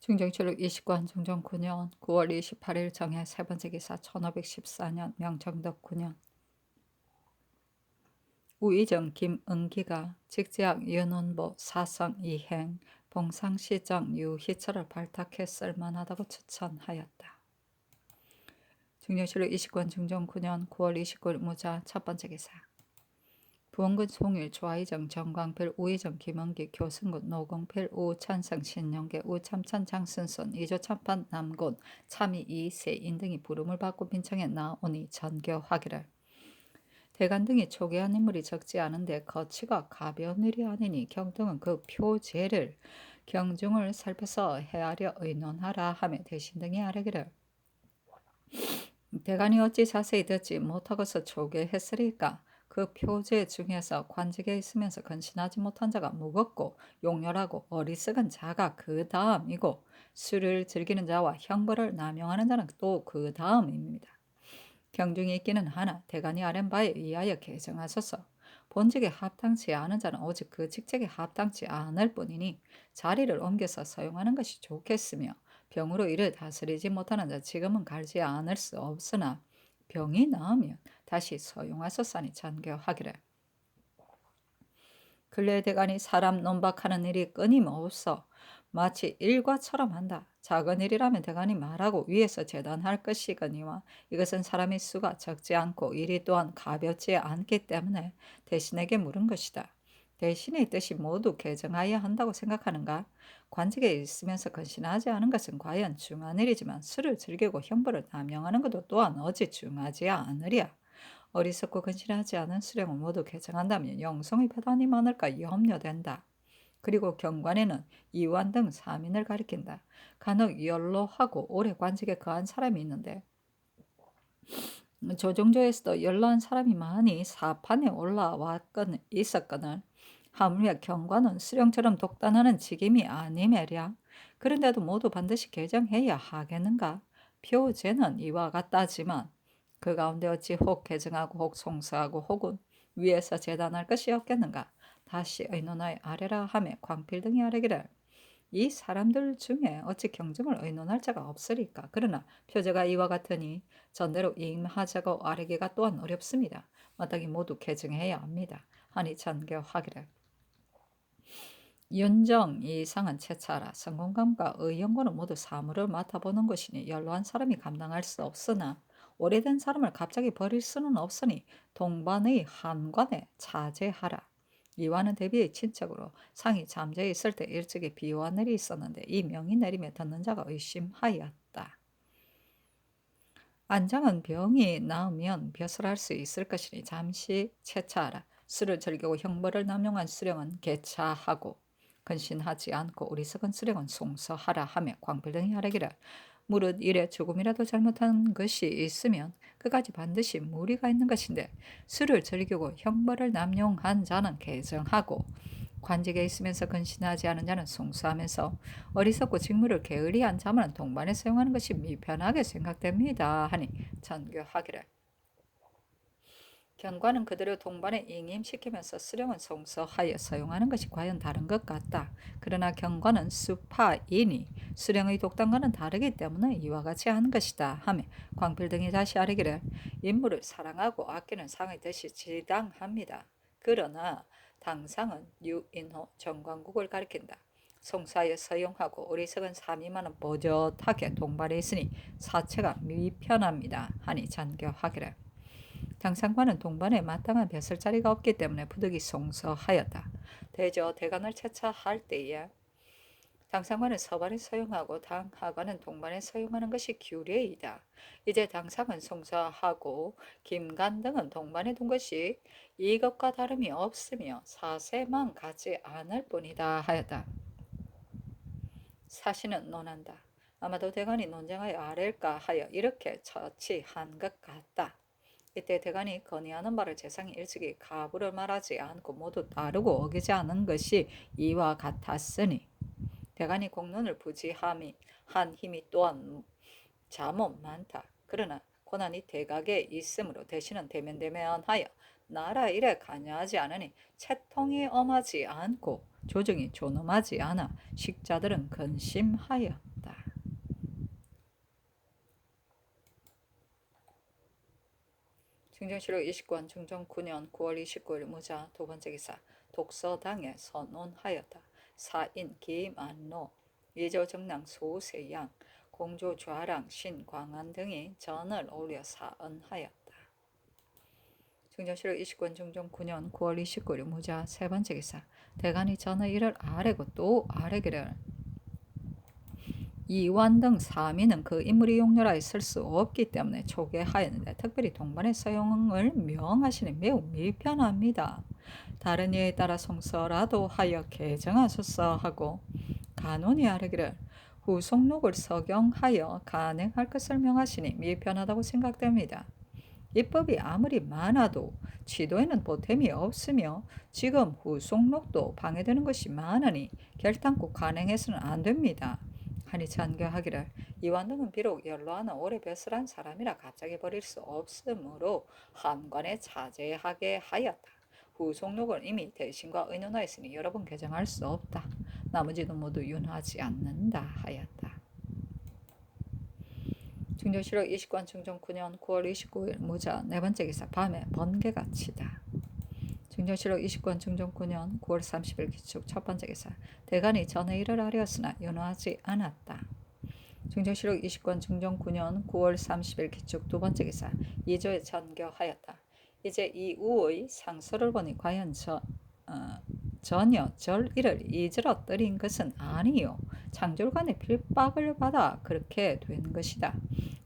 중정출력 29한 중정 9년 9월 28일 정해 세 번째 기사 1514년 명정덕 9년 우의정 김은기가 직제학 윤원보 사성 이행 봉상시정 유희철을 발탁해 쓸만하다고 추천하였다. 중정출력 29한 중정 9년 9월 29일 무자 첫 번째 기사 부원군 송일 좌의정 정광필 우의정 김은기 교승군 노공필 우찬성 신영계 우참천 장순손 이조참판 남곤 참이 이세인 등이 부름을 받고 빈청에 나오니 전교하기를 대간 등이 초기한 인물이 적지 않은데 거치가 가벼운 일이 아니니 경등은 그 표제를 경중을 살펴서 헤아려 의논하라 하며 대신 등이 아뢰기를 대간이 어찌 자세히 듣지 못하고서 초계했으리까 그 표제 중에서 관직에 있으면서 근신하지 못한 자가 무겁고 용렬하고 어리석은 자가 그 다음이고 술을 즐기는 자와 형벌을 남용하는 자는 또 그 다음입니다. 경중이 있기는 하나 대간이 아랜 바에 의하여 개정하소서. 본직에 합당치 않은 자는 오직 그 직책에 합당치 않을 뿐이니 자리를 옮겨서 사용하는 것이 좋겠으며 병으로 이를 다스리지 못하는 자 지금은 갈지 않을 수 없으나 병이 나으면 다시 사용하소서니 전교하기를. 근래 대간이 사람 논박하는 일이 끊임없어 마치 일과처럼 한다. 작은 일이라면 대간이 말하고 위에서 재단할 것이거니와 이것은 사람의 수가 적지 않고 일이 또한 가볍지 않기 때문에 대신에게 물은 것이다. 대신의 뜻이 모두 개정하여야 한다고 생각하는가? 관직에 있으면서 근신하지 않은 것은 과연 중한 일이지만 술을 즐기고 형벌을 남용하는 것도 또한 어찌 중하지 않으랴. 어리석고 근실하지 않은 수령을 모두 개정한다면 영성의 배단이 많을까 염려된다. 그리고 경관에는 이완 등 사민을 가리킨다. 간혹 연로하고 오래 관직에 거한 사람이 있는데 조정조에서도 연로한 사람이 많이 사판에 있었거늘 하물며 경관은 수령처럼 독단하는 직임이 아니매랴. 그런데도 모두 반드시 개정해야 하겠는가? 표제는 이와 같다지만 그 가운데 어찌 혹 개정하고 혹 송수하고 혹은 위에서 재단할 것이 없겠는가? 다시 의논하여 아래라 하며 광필 등이 아뢰기를 이 사람들 중에 어찌 경정을 의논할 자가 없으리까? 그러나 표제가 이와 같으니 전대로 임하자고 아뢰기가 또한 어렵습니다. 마땅히 모두 개정해야 합니다. 하니 전교하기를. 윤정 이상은 채차라. 성공감과 의연고는 모두 사물을 맡아보는 것이니 연로한 사람이 감당할 수 없으나 오래된 사람을 갑자기 버릴 수는 없으니 동반의 한관에 차제하라. 이와는 대비의 친척으로 상이 잠재해 있을 때 일찍이 비유한 일이 있었는데 이 명이 내림에 듣는 자가 의심하였다. 안장은 병이 나으면 벼슬할 수 있을 것이니 잠시 채차하라. 술을 즐기고 형벌을 남용한 수령은 개차하고 근신하지 않고 어리석은 수령은 송서하라 하며 광필등이 하라기를 무릇 이래 조금이라도 잘못한 것이 있으면 그까지 반드시 무리가 있는 것인데 술을 즐기고 형벌을 남용한 자는 개정하고 관직에 있으면서 근신하지 않은 자는 송수하면서 어리석고 직무를 게으리한 자만은 동반에 사용하는 것이 미편하게 생각됩니다. 하니 전교하기를. 경관은 그대로 동반에 잉임시키면서 수령은 송서하여 사용하는 것이 과연 다른 것 같다. 그러나 경관은 수파이니 수령의 독단과는 다르기 때문에 이와 같이 하는 것이다. 하며 광필 등이 다시 아뢰기를 인물을 사랑하고 아끼는 상의 뜻이 지당합니다. 그러나 당상은 유인호 정광국을 가리킨다. 송사에 서용하고 어리석은 사미만은 버젓하게 동반해 있으니 사체가 미편합니다. 하니 전교하기를. 당상관은 동반에 마땅한 벼슬 자리가 없기 때문에 부득이 송서하였다. 대저 대간을 채차할 때에 당상관은 서반에 서용하고 당하관은 동반에 서용하는 것이 규례이다. 이제 당상은 송서하고 김간 등은 동반에 둔 것이 이것과 다름이 없으며 사세만 같지 않을 뿐이다 하였다. 사신은 논한다. 아마도 대간이 논쟁하여 아랠까 하여 이렇게 처치한 것 같다. 이때 대간이 건의하는 바를 재상이 일찍이 가부를 말하지 않고 모두 따르고 어기지 않은 것이 이와 같았으니 대간이 공론을 부지함이 한 힘이 또한 잠은 많다. 그러나 고난이 대각에 있으므로 대신은 대면대면하여 나라 일에 관여하지 않으니 채통이 엄하지 않고 조정이 존엄하지 않아 식자들은 근심하였다. 중정실록 29권 중종 9년 9월 29일 무자 두 번째 기사 독서당에 선언하였다. 사인 김안로 예조정랑 소세양 공조 좌랑 신광안 등이 전을 올려 사언하였다. 중정실록 29권 중종 9년 9월 29일 무자 세 번째 기사 대간이 전의 이를 아래고 또 아래기를 이완 등 사민은 그 인물이 용렬하여 쓸 수 없기 때문에 초계하였는데 특별히 동반의 사용을 명하시니 매우 미편합니다. 다른 예에 따라 성서라도 하여 개정하소서 하고 간원이 아뢰기를 후속록을 서경하여 간행할 것을 명하시니 미편하다고 생각됩니다. 입법이 아무리 많아도 지도에는 보탬이 없으며 지금 후속록도 방해되는 것이 많으니 결단코 간행해서는 안 됩니다. 하니 찬교하기를 이완등은 비록 연로하나 오래 배설한 사람이라 갑자기 버릴 수 없으므로 함관에 자제하게 하였다. 후속록을 이미 대신과 의논하였으니 여러 번 개정할 수 없다. 나머지도 모두 윤하지 않는다 하였다. 중정실록 20권 중종 9년 9월 29일 무자 네 번째 기사 밤에 번개가 치다. 중정실록 20권 중종 9년 9월 30일 기축 첫 번째 기사 대간이 전에 일을 하려었으나 윤호하지 않았다. 중정실록 20권 중종 9년 9월 30일 기축 두 번째 기사 이조에 전교하였다. 이제 이 우의 상소를 보니 과연 전혀 절일을 이질러뜨린 것은 아니요 창졸간의 필박을 받아 그렇게 된 것이다.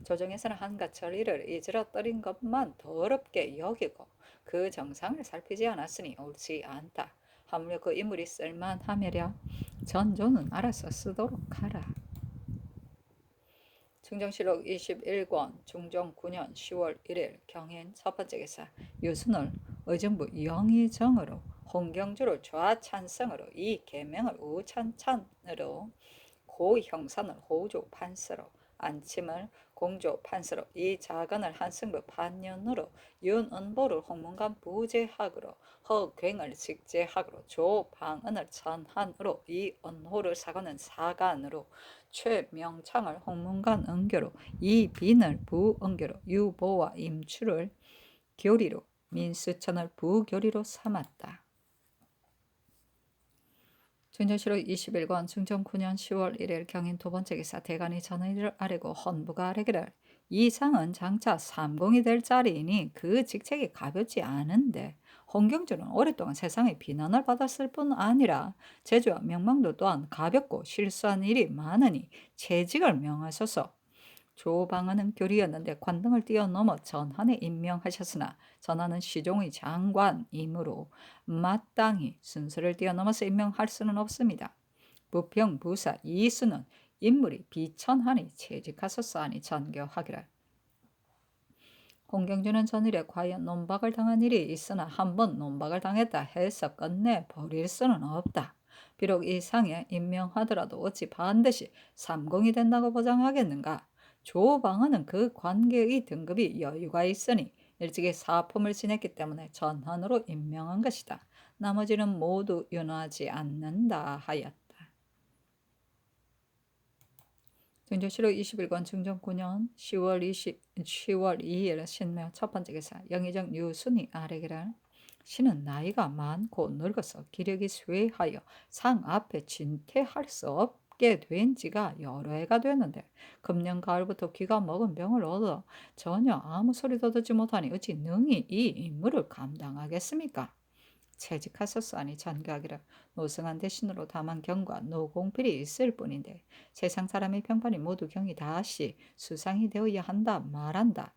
조정에서는 한갓 절일을 이질러뜨린 것만 더럽게 여기고 그 정상을 살피지 않았으니 옳지 않다. 하물며 그 인물이 쓸만하며랴 전조는 알아서 쓰도록 하라. 중정실록 21권 중종 9년 10월 1일 경인 첫 번째 기사 유순을 의정부 영의정으로 홍경주를 좌찬성으로 이 계명을 우찬찬으로 고형산을 호조 판서로 안침을 공조 판서로 이 자건을 한승부 판년으로 윤은보를 홍문관 부제학으로 허괭을 직제학으로 조방은을 전한으로 이 은호를 사관은 사간으로 최명창을 홍문관 은교로 이 빈을 부은교로 유보와 임추를 교리로 민수천을 부교리로 삼았다. 중정실록 21권 중종 9년 10월 1일 경인 두 번째 기사 대간이 전의를 아뢰고 헌부가 아뢰기를 이 상은 장차 삼공이 될 자리이니 그 직책이 가볍지 않은데 홍경주는 오랫동안 세상의 비난을 받았을 뿐 아니라 재주와 명망도 또한 가볍고 실수한 일이 많으니 채직을 명하소서. 조방은은 교리였는데 관등을 뛰어넘어 전한에 임명하셨으나 전한은 시종의 장관이므로 마땅히 순서를 뛰어넘어서 임명할 수는 없습니다. 부평부사 이수는 인물이 비천하니 채직하소서 하니 전교하기를 홍경주는 전일에 과연 논박을 당한 일이 있으나 한번 논박을 당했다 해서 끝내 버릴 수는 없다. 비록 이 상에 임명하더라도 어찌 반드시 삼공이 된다고 보장하겠는가? 조방은은 그 관계의 등급이 여유가 있으니 일찍이 사품을 지냈기 때문에 전한으로 임명한 것이다. 나머지는 모두 윤하지 않는다 하였다. 중정실록 21권 중종 9년 10월 2일 신묘 첫 번째 기사 영의정 유순이 아뢰기를 신은 나이가 많고 늙어서 기력이 쇠하여 상 앞에 진퇴할 수 없게 된 지가 여러 해가 되는데 금년 가을부터 귀가 먹은 병을 얻어 전혀 아무 소리도 듣지 못하니 어찌 능히 이 임무를 감당하겠습니까? 채직하소서 하니 전교하기를 노승한 대신으로 다만 경과 노공필이 있을 뿐인데 세상 사람의 평판이 모두 경이 다시 수상이 되어야 한다 말한다.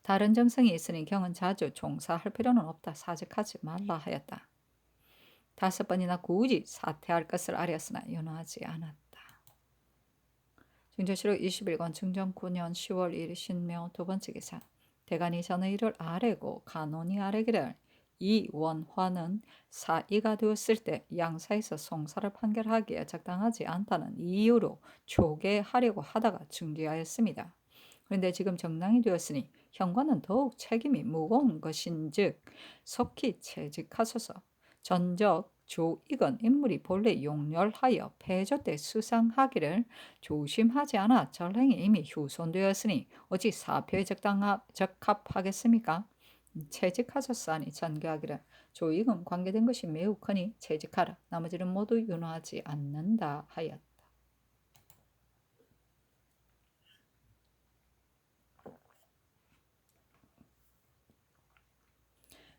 다른 정성이 있으니 경은 자주 종사할 필요는 없다. 사직하지 말라 하였다. 5번이나 굳이 사퇴할 것을 아뢰었으나 윤하지 않았다. 중조실록 21권 중종 9년 10월 1일 신묘 두 번째 기사 대간이 전의 일을 아뢰고 간원이 아뢰기를 이 원화는 사이가 되었을 때 양사에서 송사를 판결하기에 적당하지 않다는 이유로 조개하려고 하다가 중지하였습니다. 그런데 지금 정당이 되었으니 현관은 더욱 책임이 무거운 것인즉 속히 채직하소서. 전적 조익은 인물이 본래 용렬하여 폐조 때 수상하기를 조심하지 않아 전행이 이미 휴손되었으니 어찌 사표에 적합하겠습니까? 채직하셨사니 전개하기를 조익은 관계된 것이 매우 크니 채직하라. 나머지는 모두 윤호하지 않는다 하였다.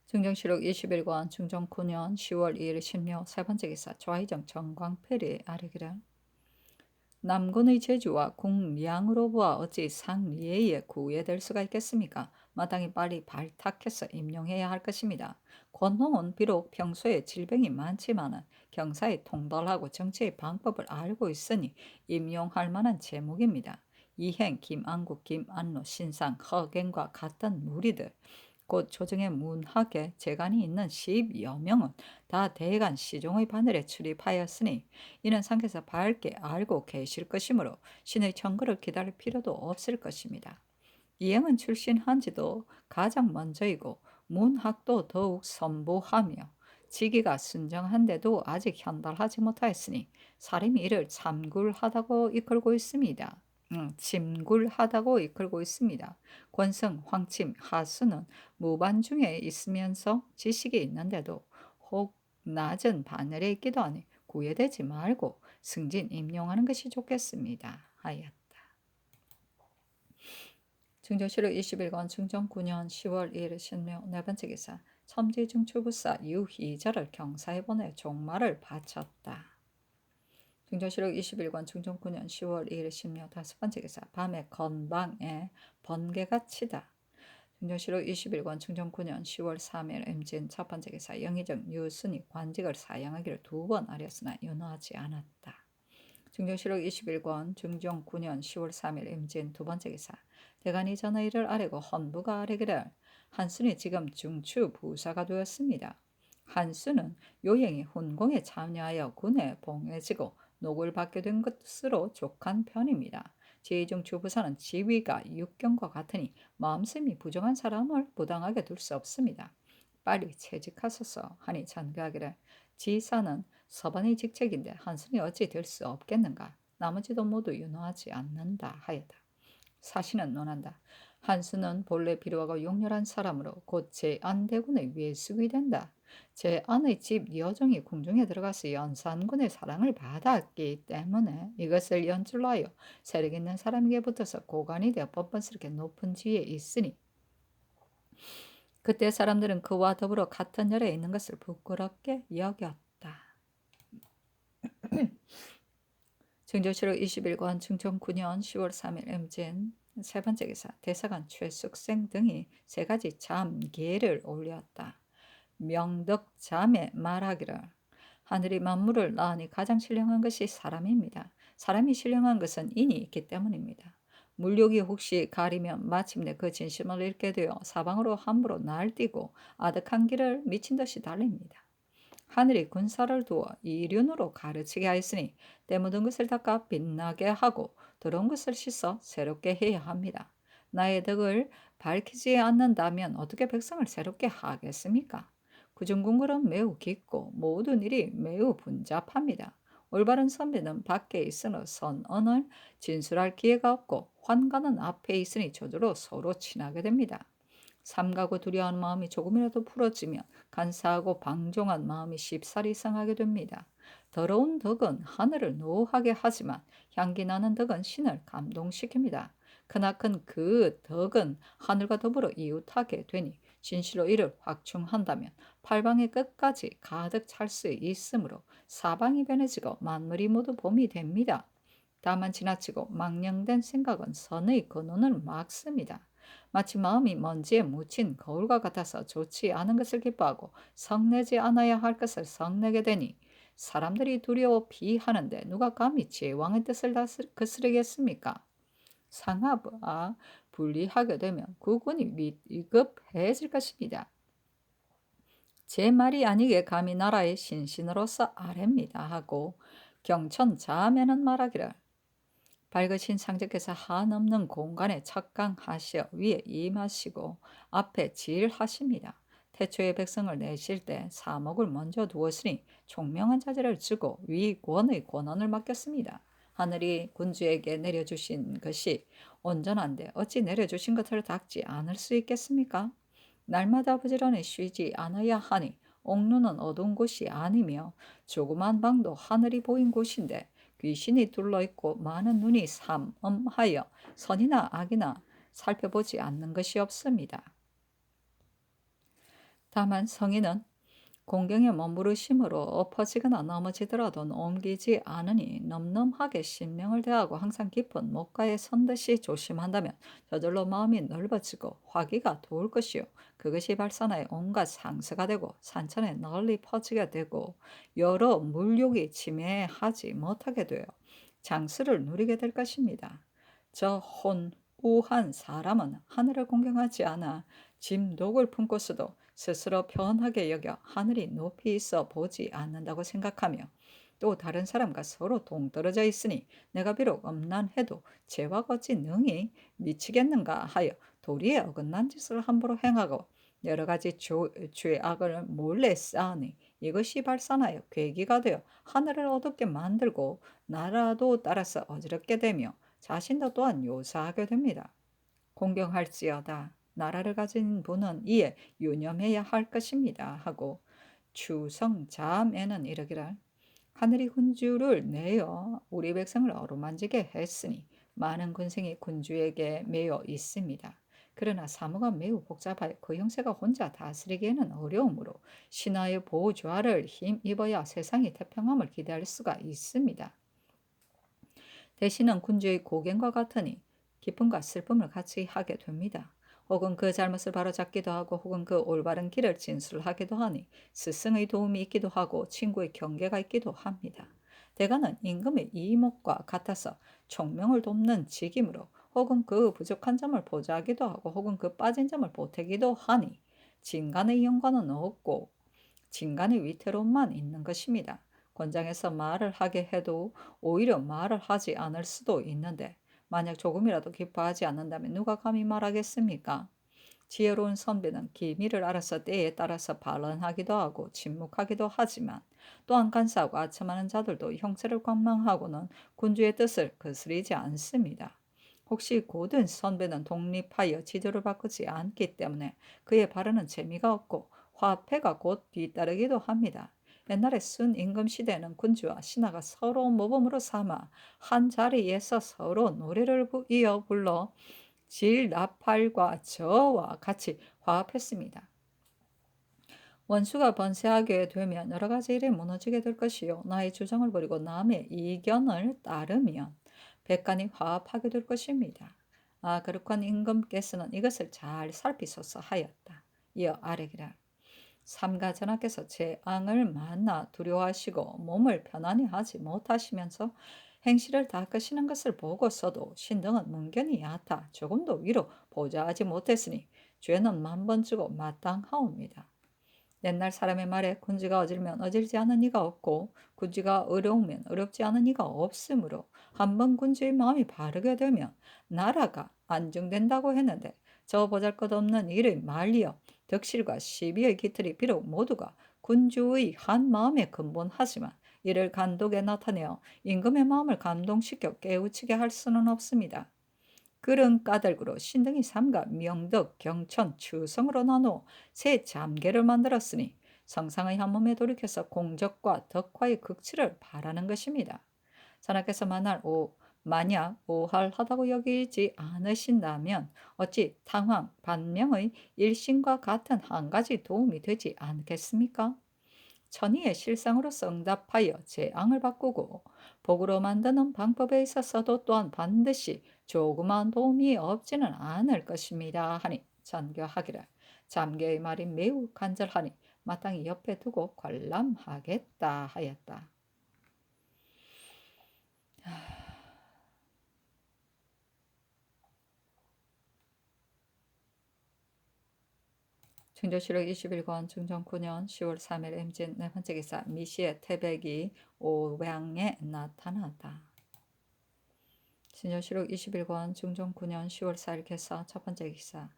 증정실록 21권 중종 9년 10월 2일 신묘 세 번째 기사 좌의정 정광필이 아뢰기를 남군의 제주와 국량으로 보아 어찌 상리에 구애될 수가 있겠습니까? 마땅히 빨리 발탁해서 임용해야 할 것입니다. 권홍은 비록 평소에 질병이 많지만 경사에 통달하고 정치의 방법을 알고 있으니 임용할 만한 제목입니다. 이행, 김안국, 김안로, 신상, 허갱과 같은 무리들 곧 조정의 문학에 재간이 있는 10여 명은 다 대간 시종의 바늘에 출입하였으니 이는 상께서 밝게 알고 계실 것이므로 신의 청구를 기다릴 필요도 없을 것입니다. 이행은 출신한 지도 가장 먼저이고 문학도 더욱 선보하며 직위가 순정한데도 아직 현달하지 못하였으니 사림이 이를 참굴하다고 이끌고 있습니다. 침굴하다고 이끌고 있습니다. 권성, 황침, 하수는 무반중에 있으면서 지식이 있는데도 혹 낮은 바늘에 있기도 하니 구애되지 말고 승진 임용하는 것이 좋겠습니다. 하였다. 증정실록 21권 중종 9년 10월 2일 신묘 네 번째 기사 첨지중추부사 유희자를 경사에 보내 종말을 바쳤다. 중정실록 21권 중종 9년 10월 2일 신묘 다섯 번째 기사 밤에 건방에 번개가 치다. 중정실록 21권 중종 9년 10월 3일 임진 첫 번째 기사 영의정 유순이 관직을 사양하기를 2번 아뢰었으나 윤호하지 않았다. 중정실록 21권 중종 9년 10월 3일 임진 두 번째 기사 대간이 전의 일을 아뢰고 헌부가 아뢰기를 한순이 지금 중추 부사가 되었습니다. 한수는 요행이 훈공에 참여하여 군에 봉해지고 녹을 받게 된 것으로 족한 편입니다. 제2중 주부사는 지위가 육경과 같으니 마음씀이 부정한 사람을 부당하게 둘 수 없습니다. 빨리 채직하소서 하니 전교하기를 지사는 서반의 직책인데 한순이 어찌 될 수 없겠는가. 나머지도 모두 윤호하지 않는다 하였다. 사신은 논한다. 한수는 본래 비루하고 용렬한 사람으로 곧 제안대군의 외숙이 된다. 제안의 집 여종이 궁중에 들어가서 연산군의 사랑을 받았기 때문에 이것을 연줄로 하여 세력 있는 사람에게 붙어서 고관이 되어 뻔뻔스럽게 높은 지위에 있으니 그때 사람들은 그와 더불어 같은 열에 있는 것을 부끄럽게 여겼다. 증조실록 21권 중종 9년 10월 3일 임진 세 번째 기사 대사관 최숙생 등이 세 가지 잠계를 올렸다. 명덕잠에 말하기를 하늘이 만물을 낳으니 가장 신령한 것이 사람입니다. 사람이 신령한 것은 인이 있기 때문입니다. 물욕이 혹시 가리면 마침내 그 진심을 잃게 되어 사방으로 함부로 날뛰고 아득한 길을 미친 듯이 달립니다. 하늘이 군사를 두어 이륜으로 가르치게 하였으니 때 묻은 것을 닦아 빛나게 하고 더러운 것을 씻어 새롭게 해야 합니다. 나의 덕을 밝히지 않는다면 어떻게 백성을 새롭게 하겠습니까? 구중궁궐은 매우 깊고 모든 일이 매우 분잡합니다. 올바른 선비는 밖에 있으나 선언을 진술할 기회가 없고 환관은 앞에 있으니 저절로 서로 친하게 됩니다. 삼가고 두려워하는 마음이 조금이라도 풀어지면 간사하고 방종한 마음이 쉽사리 상하게 됩니다. 더러운 덕은 하늘을 노하게 하지만 향기 나는 덕은 신을 감동시킵니다. 크나큰 그 덕은 하늘과 더불어 이웃하게 되니 진실로 이를 확충한다면 팔방의 끝까지 가득 찰 수 있으므로 사방이 변해지고 만물이 모두 봄이 됩니다. 다만 지나치고 망령된 생각은 선의 근원을 막습니다. 마치 마음이 먼지에 묻힌 거울과 같아서 좋지 않은 것을 기뻐하고 성내지 않아야 할 것을 성내게 되니 사람들이 두려워 비하는데 누가 감히 제왕의 뜻을 거스르겠습니까? 상하와 분리하게 되면 국군이 위급해질 것입니다. 제 말이 아니게 감히 나라의 신신으로서 아뢰입니다 하고 경천 자매는 말하기를 밝으신 상주께서 한없는 공간에 착강하시어 위에 임하시고 앞에 지일하십니다. 태초에 백성을 내실 때 사목을 먼저 두었으니 총명한 자재를 주고 위권의 권한을 맡겼습니다. 하늘이 군주에게 내려주신 것이 온전한데 어찌 내려주신 것을 닦지 않을 수 있겠습니까? 날마다 부지런히 쉬지 않아야 하니 옥루는 어두운 곳이 아니며 조그만 방도 하늘이 보인 곳인데 귀신이 둘러있고 많은 눈이 삼엄하여 선이나 악이나 살펴보지 않는 것이 없습니다. 다만 성인은 공경에 머무르심으로 엎어지거나 넘어지더라도 옮기지 않으니 늠름하게 신명을 대하고 항상 깊은 목가에 선 듯이 조심한다면 저절로 마음이 넓어지고 화기가 도울 것이요 그것이 발산하여 온갖 상처가 되고 산천에 널리 퍼지게 되고 여러 물욕이 침해하지 못하게 되어 장수를 누리게 될 것입니다. 저 혼우한 사람은 하늘을 공경하지 않아 짐독을 품고서도 스스로 편하게 여겨 하늘이 높이 있어 보지 않는다고 생각하며 또 다른 사람과 서로 동떨어져 있으니 내가 비록 엄난해도 죄와 어찌 능히 미치겠는가 하여 도리에 어긋난 짓을 함부로 행하고 여러 가지 죄악을 몰래 쌓으니 이것이 발산하여 괴기가 되어 하늘을 어둡게 만들고 나라도 따라서 어지럽게 되며 자신도 또한 요사하게 됩니다. 공경할지어다. 나라를 가진 분은 이에 유념해야 할 것입니다. 하고 추성자에는 이르기를 하늘이 군주를 내어 우리 백성을 어루만지게 했으니 많은 군생이 군주에게 매여 있습니다. 그러나 사무가 매우 복잡하여 그 형세가 혼자 다스리기에는 어려우므로 신하의 보좌를 힘입어야 세상이 태평함을 기대할 수가 있습니다. 대신은 군주의 고견과 같으니 기쁨과 슬픔을 같이 하게 됩니다. 혹은 그 잘못을 바로잡기도 하고 혹은 그 올바른 길을 진술하기도 하니 스승의 도움이 있기도 하고 친구의 경계가 있기도 합니다. 대가는 임금의 이목과 같아서 총명을 돕는 직이므로 혹은 그 부족한 점을 보좌하기도 하고 혹은 그 빠진 점을 보태기도 하니 진간의 연관은 없고 진간의 위태로움만 있는 것입니다. 권장에서 말을 하게 해도 오히려 말을 하지 않을 수도 있는데 만약 조금이라도 기뻐하지 않는다면 누가 감히 말하겠습니까? 지혜로운 선비는 기미를 알아서 때에 따라서 발언하기도 하고 침묵하기도 하지만 또한 간사하고 아첨하는 자들도 형세를 관망하고는 군주의 뜻을 거스리지 않습니다. 혹시 고든 선비는 독립하여 지도를 바꾸지 않기 때문에 그의 발언은 재미가 없고 화폐가 곧 뒤따르기도 합니다. 옛날에 순임금 시대에는 군주와 신하가 서로 모범으로 삼아 한 자리에서 서로 노래를 이어 불러 질나팔과 저와 같이 화합했습니다. 원수가 번세하게 되면 여러 가지 일이 무너지게 될 것이요. 나의 주장을 버리고 남의 이견을 따르면 백간이 화합하게 될 것입니다. 그렇건 임금께서는 이것을 잘 살피소서 하였다. 이어 아뢰기를 삼가 전하께서 재앙을 만나 두려워하시고 몸을 편안히 하지 못하시면서 행실을 닦으시는 것을 보고서도 신등은 문견이 얕아 조금도 위로 보좌하지 못했으니 죄는 만번 주고 마땅하옵니다. 옛날 사람의 말에 군지가 어질면 어질지 않은 이가 없고 군지가 어려우면 어렵지 않은 이가 없으므로 한번 군주의 마음이 바르게 되면 나라가 안정된다고 했는데 저 보잘것없는 일의 말리어 덕실과 시비의 깃털이 비록 모두가 군주의 한 마음에 근본하지만 이를 간독에 나타내어 임금의 마음을 감동시켜 깨우치게 할 수는 없습니다. 그런 까닭으로 신등이 삼가 명덕, 경천, 추성으로 나누어 세 잠계를 만들었으니 성상의 한 몸에 돌이켜서 공적과 덕화의 극치를 바라는 것입니다. 전하께서 만약 오할하다고 여기지 않으신다면 어찌 탕황, 반명의 일신과 같은 한 가지 도움이 되지 않겠습니까? 천의의 실상으로서 응답하여 재앙을 바꾸고 복으로 만드는 방법에 있어서도 또한 반드시 조그마한 도움이 없지는 않을 것입니다. 하니 전교하기를 잠개의 말이 매우 간절하니 마땅히 옆에 두고 관람하겠다 하였다. 충조실록 21권 중종 9년 10월 3일 임진 네 번째 기사 미시의 태백이 오왕에 나타났다. 신조실록 21권 중종 9년 10월 4일 개사 첫 번째 기사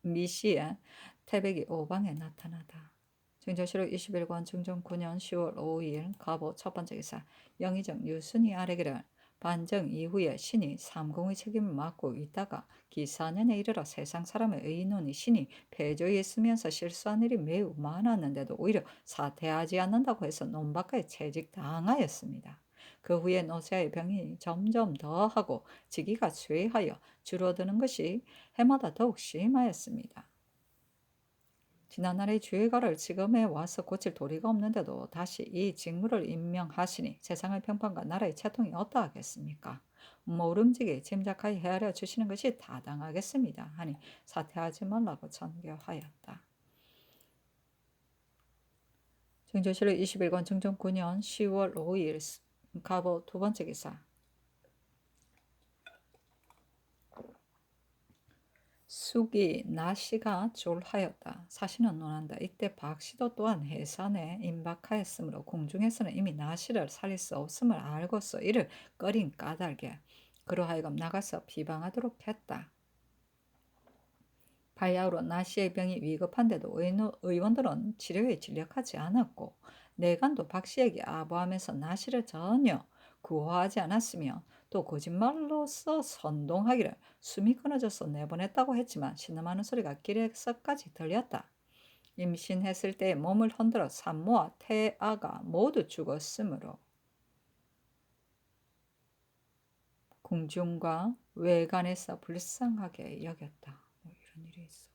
미시의 태백이 오방에 나타나다. 신조실록 21권 중종 9년 10월 5일 갑오 첫 번째 기사 영의정 유순이 아래기를 반정 이후에 신이 삼공의 책임을 맡고 있다가 기사년에 이르러 세상 사람의 의논이 신이 패조했으면서 실수한 일이 매우 많았는데도 오히려 사퇴하지 않는다고 해서 논박하에 채직당하였습니다. 그 후에 노세아의 병이 점점 더하고 지기가 쇠하여 줄어드는 것이 해마다 더욱 심하였습니다. 지난날의 주의가를 지금에 와서 고칠 도리가 없는데도 다시 이 직무를 임명하시니 세상의 평판과 나라의 채통이 어떠하겠습니까? 모름지기 짐작하여 헤아려 주시는 것이 타당하겠습니다. 하니 사퇴하지 말라고 전교하였다. 증조실록 21권 증종 9년 10월 5일 갑오 두 번째 기사 숙이 나씨가 졸하였다. 사시는 논한다. 이때 박씨도 또한 해산에 임박하였으므로 궁중에서는 이미 나씨를 살릴 수 없음을 알고서 이를 꺼린 까닭에 그로 하여금 나가서 비방하도록 했다. 바야흐로 나씨의 병이 위급한데도 의원들은 치료에 진력하지 않았고 내관도 박씨에게 아부하면서 나씨를 전혀 구호하지 않았으며 또 거짓말로서 선동하기를 숨이 끊어져서 내보냈다고 했지만 신음하는 소리가 길에서까지 들렸다. 임신했을 때 몸을 흔들어 산모와 태아가 모두 죽었으므로 궁중과 외관에서 불쌍하게 여겼다. 뭐 이런 일이 있어.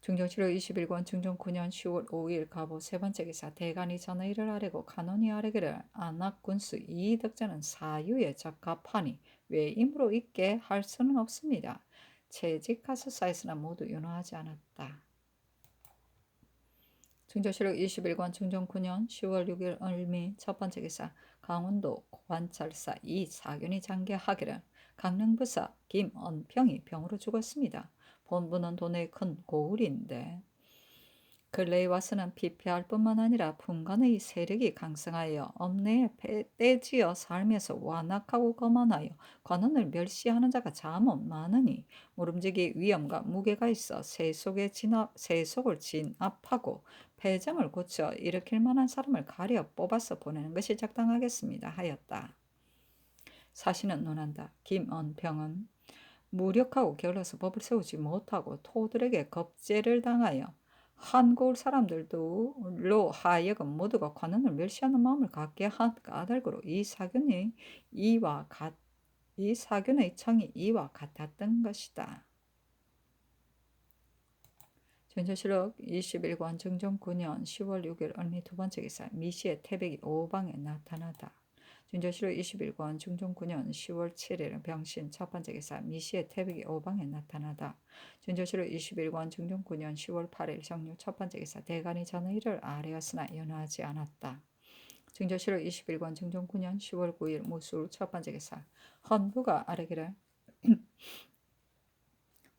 중종실록 21권 중종 9년 10월 5일 갑오 세 번째 기사 대간이 전의를 아뢰고 간원이 아뢰기를 안악군수 이덕자는 사유에 적합하니 외임으로 있게 할 수는 없습니다. 채직하소사에서나 모두 윤호하지 않았다. 중조실록 21권 중종 9년 10월 6일 을미 첫 번째 기사 강원도 관찰사 이사균이 장계하기를 강릉부사 김언평이 병으로 죽었습니다. 본부는 돈의 큰 고을인데 근래에 와서는 피폐할 뿐만 아니라 분간의 세력이 강성하여 엄내에 떼지어 살면서 완악하고 거만하여 관원을 멸시하는 자가 잠없 많으니 모름지기 위엄과 무게가 있어 세속을 진압하고 패정을 고쳐 일으킬 만한 사람을 가려 뽑아서 보내는 것이 적당하겠습니다 하였다. 사신은 논한다. 김언평은 무력하고 게을러서 법을 세우지 못하고 토들에게 겁제를 당하여 한고을 사람들로 하여금 모두가 관원을 멸시하는 마음을 갖게 한 까닭으로 이 사균의 청이 이와 같았던 것이다. 전조실록 21권 정종 9년 10월 6일 을미 두 번째 기사 미시의 태백이 오방에 나타나다. 준조실록 21권 중종 9년 10월 7일 병신 첫 번째 기사 미시의 태백이 오방에 나타나다. 준조실록 21권 중종 9년 10월 8일 정류 첫 번째 기사 대간이 전의를 아뢰었으나 연호하지 않았다. 증조실록 21권 중종 9년 10월 9일 무술 첫 번째 기사 헌부가 아뢰기를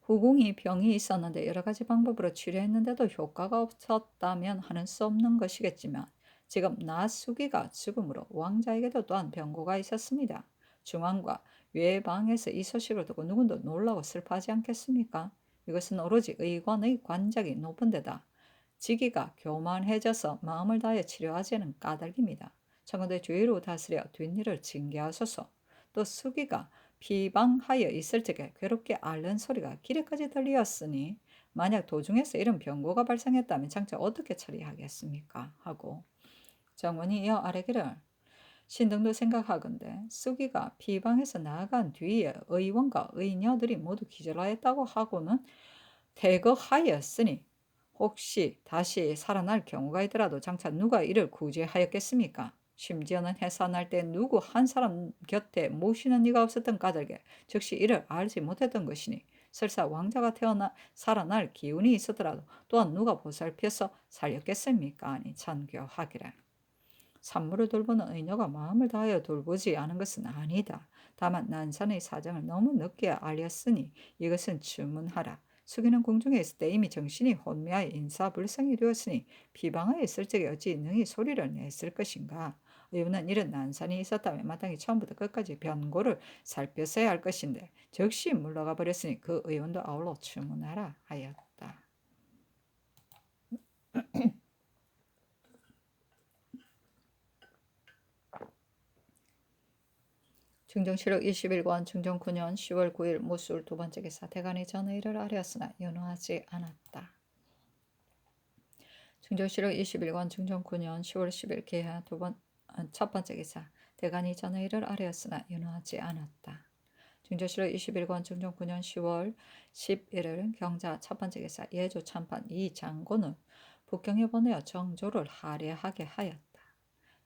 후궁이 병이 있었는데 여러 가지 방법으로 치료했는데도 효과가 없었다면 하는 수 없는 것이겠지만 지금 나수기가 죽음으로 왕자에게도 또한 병고가 있었습니다. 중앙과 외방에서 이 소식을 듣고 누군도 놀라고 슬퍼하지 않겠습니까? 이것은 오로지 의관의 관작이 높은 데다 지기가 교만해져서 마음을 다해 치료하지 않은 까닭입니다. 청와대 주의로 다스려 뒷일을 징계하소서. 또 수기가 비방하여 있을 적에 괴롭게 앓는 소리가 길에까지 들리었으니 만약 도중에서 이런 병고가 발생했다면 장차 어떻게 처리하겠습니까? 하고 정원이 이어 아뢰기를 신등도 생각하건대 수기가 비방에서 나아간 뒤에 의원과 의녀들이 모두 기절하였다고 하고는 대거하였으니 혹시 다시 살아날 경우가 있더라도 장차 누가 이를 구제하였겠습니까? 심지어는 해산할 때 누구 한 사람 곁에 모시는 이가 없었던 까닭에 즉시 이를 알지 못했던 것이니 설사 왕자가 살아날 기운이 있었더라도 또한 누가 보살펴서 살렸겠습니까? 아니 천교하기를 산모를 돌보는 의녀가 마음을 다하여 돌보지 않은 것은 아니다. 다만 난산의 사정을 너무 늦게 알렸으니 이것은 주문하라. 수기는 궁중에 있을 때 이미 정신이 혼미하여 인사불성이 되었으니 비방하여 있을 적에 어찌 능히 소리를 냈을 것인가. 의원은 이런 난산이 있었다면 마땅히 처음부터 끝까지 변고를 살폈어야 할 것인데 즉시 물러가 버렸으니 그 의원도 아울러 추문하라 하였다. 중정실록 21권 중정 9년 10월 9일 모술 두 번째 기사 대간이 전의를 아뢰었으나 연호하지 않았다. 중정실록 21권 중정 9년 10월 10일 개하 첫 번째 기사 대간이 전의를 아뢰었으나 연호하지 않았다. 중정실록 21권 중정 9년 10월 11일 경자 첫 번째 기사 예조 참판 이 장군은 북경에 보내어 정조를 할애하게 하였다.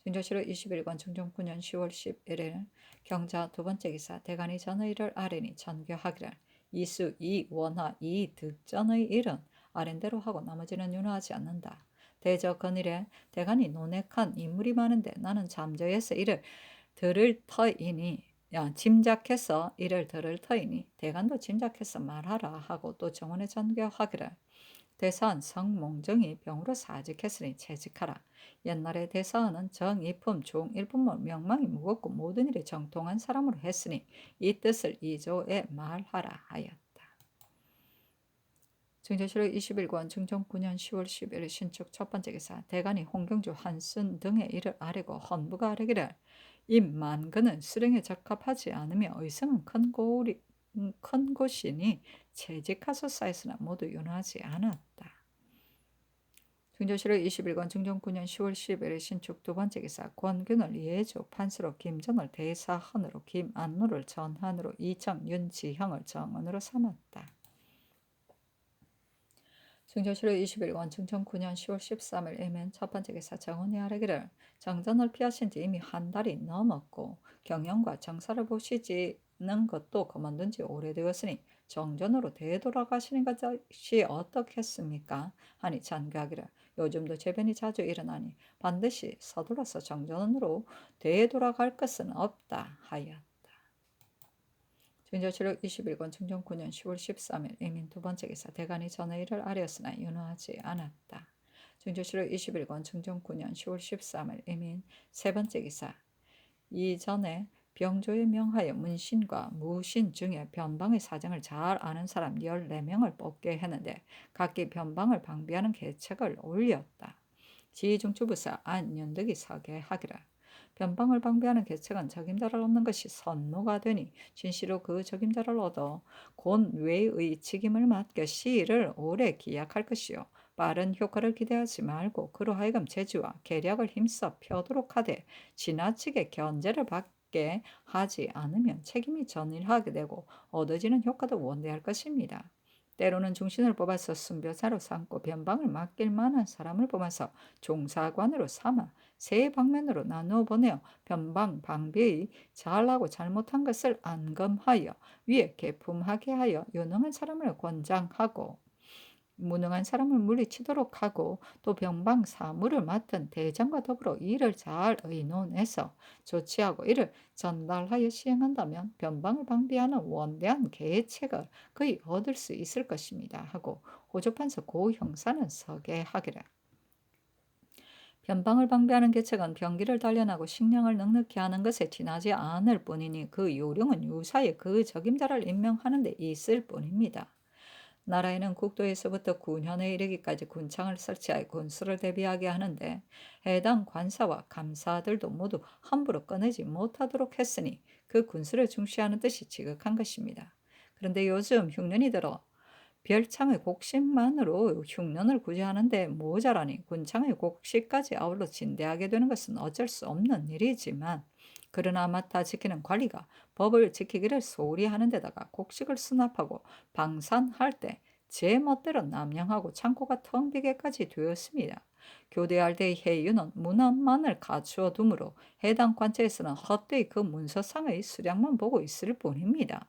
중조실록 21권 중종 9년 10월 11일 경자 두 번째 기사 대간이 전의를 아뢰니 전교하기를 이수, 이원화, 이득전의 일은 아랜대로 하고 나머지는 윤호하지 않는다. 대저 건일에 대간이 논핵한 인물이 많은데 나는 잠저에서 이를 들을 터이니 짐작해서 이를 들을 터이니 대간도 짐작해서 말하라 하고 또 정원에 전교하기를 대사한 성몽정이 병으로 사직했으니 채직하라. 옛날에 대사원은 정이품 종일품을 명망이 무겁고 모든 일에 정통한 사람으로 했으니 이 뜻을 이조에 말하라 하였다. 중조실록 21권 중종 9년 10월 10일 신축 첫 번째 기사 대간이 홍경주 한순 등의 일을 아뢰고 헌부가 아뢰기를 임만근은 수령에 적합하지 않으며 의성은 큰 곳이니 채직하소 쌓였으나 모두 윤호하지 않았다. 중조실록 21권 중종 9년 10월 10일 신축 두 번째 기사 권균을 예조 판수로 김전을 대사헌으로 김안루를 전한으로 이청 윤지형을 정원으로 삼았다. 중조실록 21권 중종 9년 10월 13일 이면 첫 번째 기사 정원이 아뢰기를 정전을 피하신 지 이미 한 달이 넘었고 경영과 정사를 보시지는 것도 그만둔 지 오래되었으니 정전으로 되돌아가시는 것이 어떻겠습니까? 하니 잔교하기를 요즘도 재변이 자주 일어나니 반드시 서둘러서 정전으로 되돌아갈 것은 없다 하였다. 중조실록 21권 중종 9년 10월 13일 이민 두 번째 기사 대간이 전의를 아뢰었으나 윤호하지 않았다. 중조실록 21권 중종 9년 10월 13일 이민 세 번째 기사 이전에 병조에 명하여 문신과 무신 중에 변방의 사정을 잘 아는 사람 14명을 뽑게 했는데 각기 변방을 방비하는 계책을 올렸다. 지중추부사 안윤득이 서계하기를 변방을 방비하는 계책은 적임자를 얻는 것이 선무가 되니 진시로 그 적임자를 얻어 곧 외의 직임을 맡겨 시일을 오래 기약할 것이요 빠른 효과를 기대하지 말고 그로 하여금 재주와 계략을 힘써 펴도록 하되 지나치게 견제를 받게 하지 않으면 책임이 전일하게 되고 얻어지는 효과도 원대할 것입니다. 때로는 중신을 뽑아서 순교사로 삼고 변방을 맡길 만한 사람을 뽑아서 종사관으로 삼아 세 방면으로 나누어 보내어 변방 방비의 잘하고 잘못한 것을 안검하여 위에 계품하게 하여 유능한 사람을 권장하고 무능한 사람을 물리치도록 하고 또 병방 사무를 맡은 대장과 더불어 이를 잘 의논해서 조치하고 이를 전달하여 시행한다면 변방을 방비하는 원대한 계책을 거의 얻을 수 있을 것입니다 하고 호조판서 고 형사는 서계하기를 변방을 방비하는 계책은 병기를 단련하고 식량을 넉넉히 하는 것에 지나지 않을 뿐이니 그 요령은 유사히 그 적임자를 임명하는 데 있을 뿐입니다. 나라에는 국도에서부터 군현에 이르기까지 군창을 설치하여 군수를 대비하게 하는데 해당 관사와 감사들도 모두 함부로 꺼내지 못하도록 했으니 그 군수를 중시하는 뜻이 지극한 것입니다. 그런데 요즘 흉년이 들어 별창의 곡식만으로 흉년을 구제하는데 모자라니 군창의 곡식까지 아울러 진대하게 되는 것은 어쩔 수 없는 일이지만 그러나 맡아 지키는 관리가 법을 지키기를 소홀히 하는 데다가 곡식을 수납하고 방산할 때 제 멋대로 남용하고 창고가 텅 비게까지 되었습니다. 교대할 때의 해유는 문안만을 갖추어 두므로 해당 관처에서는 헛되이 그 문서상의 수량만 보고 있을 뿐입니다.